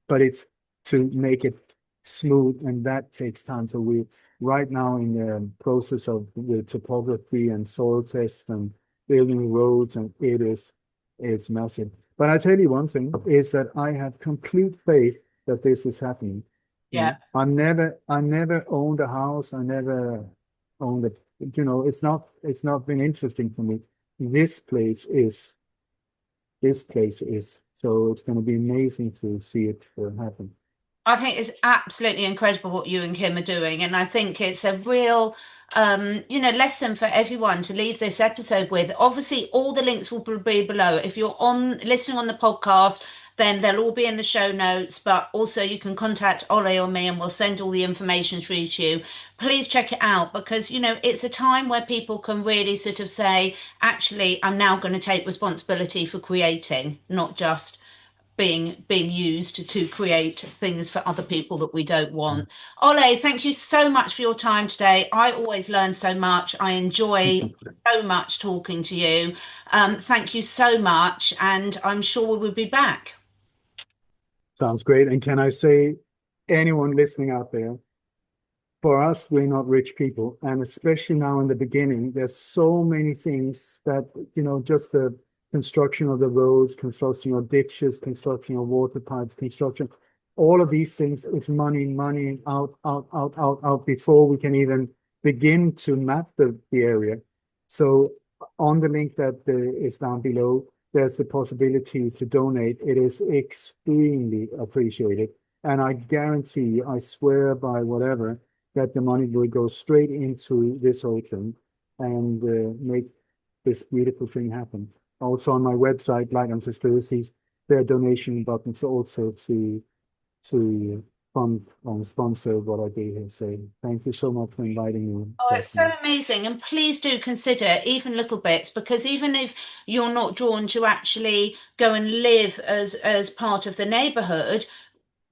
but it's to make it smooth, and that takes time. So we're right now in the process of the topography and soil tests and building roads, and it's massive. But I tell you one thing is that I have complete faith that this is happening. Yeah. I never owned a house. I never owned it. It's not been interesting for me. This place is. So it's going to be amazing to see it happen. I think it's absolutely incredible what you and Kim are doing. And I think it's a real, lesson for everyone to leave this episode with. Obviously, all the links will be below. If you're listening on the podcast, then they'll all be in the show notes. But also you can contact Ole or me and we'll send all the information through to you. Please check it out, because, it's a time where people can really sort of say, actually, I'm now going to take responsibility for creating, not just being used to create things for other people that we don't want. Ole, thank you so much for your time today. I always learn so much. I enjoy so much talking to you. Thank you so much, and I'm sure we will be back. Sounds great. And can I say, anyone listening out there, for us, we're not rich people, and especially now in the beginning, there's so many things that, just the construction of the roads, construction of ditches, construction of water pipes, construction, all of these things, it's money out before we can even begin to map the area. So on the link that is down below, there's the possibility to donate. It is extremely appreciated. And I guarantee, I swear by whatever, that the money will go straight into this autumn and make this beautiful thing happen. Also on my website, Light on Conspiracies, there are donation buttons also to fund and sponsor what I do here. So thank you so much for inviting me. Oh, it's so amazing. And please do consider even little bits, because even if you're not drawn to actually go and live as part of the neighborhood,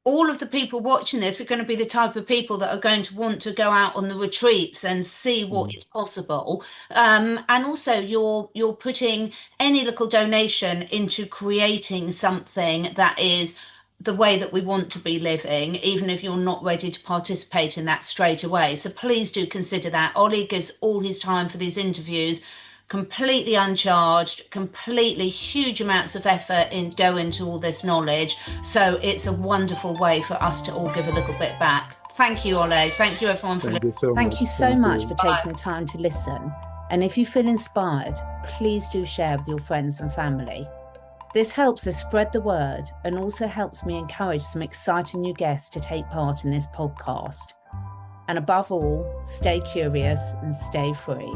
all of the people watching this are going to be the type of people that are going to want to go out on the retreats and see what is possible. And also you're putting any little donation into creating something that is the way that we want to be living, even if you're not ready to participate in that straight away. So please do consider that. Ole gives all his time for these interviews, completely uncharged, completely huge amounts of effort go into all this knowledge. So it's a wonderful way for us to all give a little bit back. Thank you, Ole. Thank you, everyone, for listening. Thank you so much for taking the time to listen. And if you feel inspired, please do share with your friends and family. This helps us spread the word and also helps me encourage some exciting new guests to take part in this podcast. And above all, stay curious and stay free.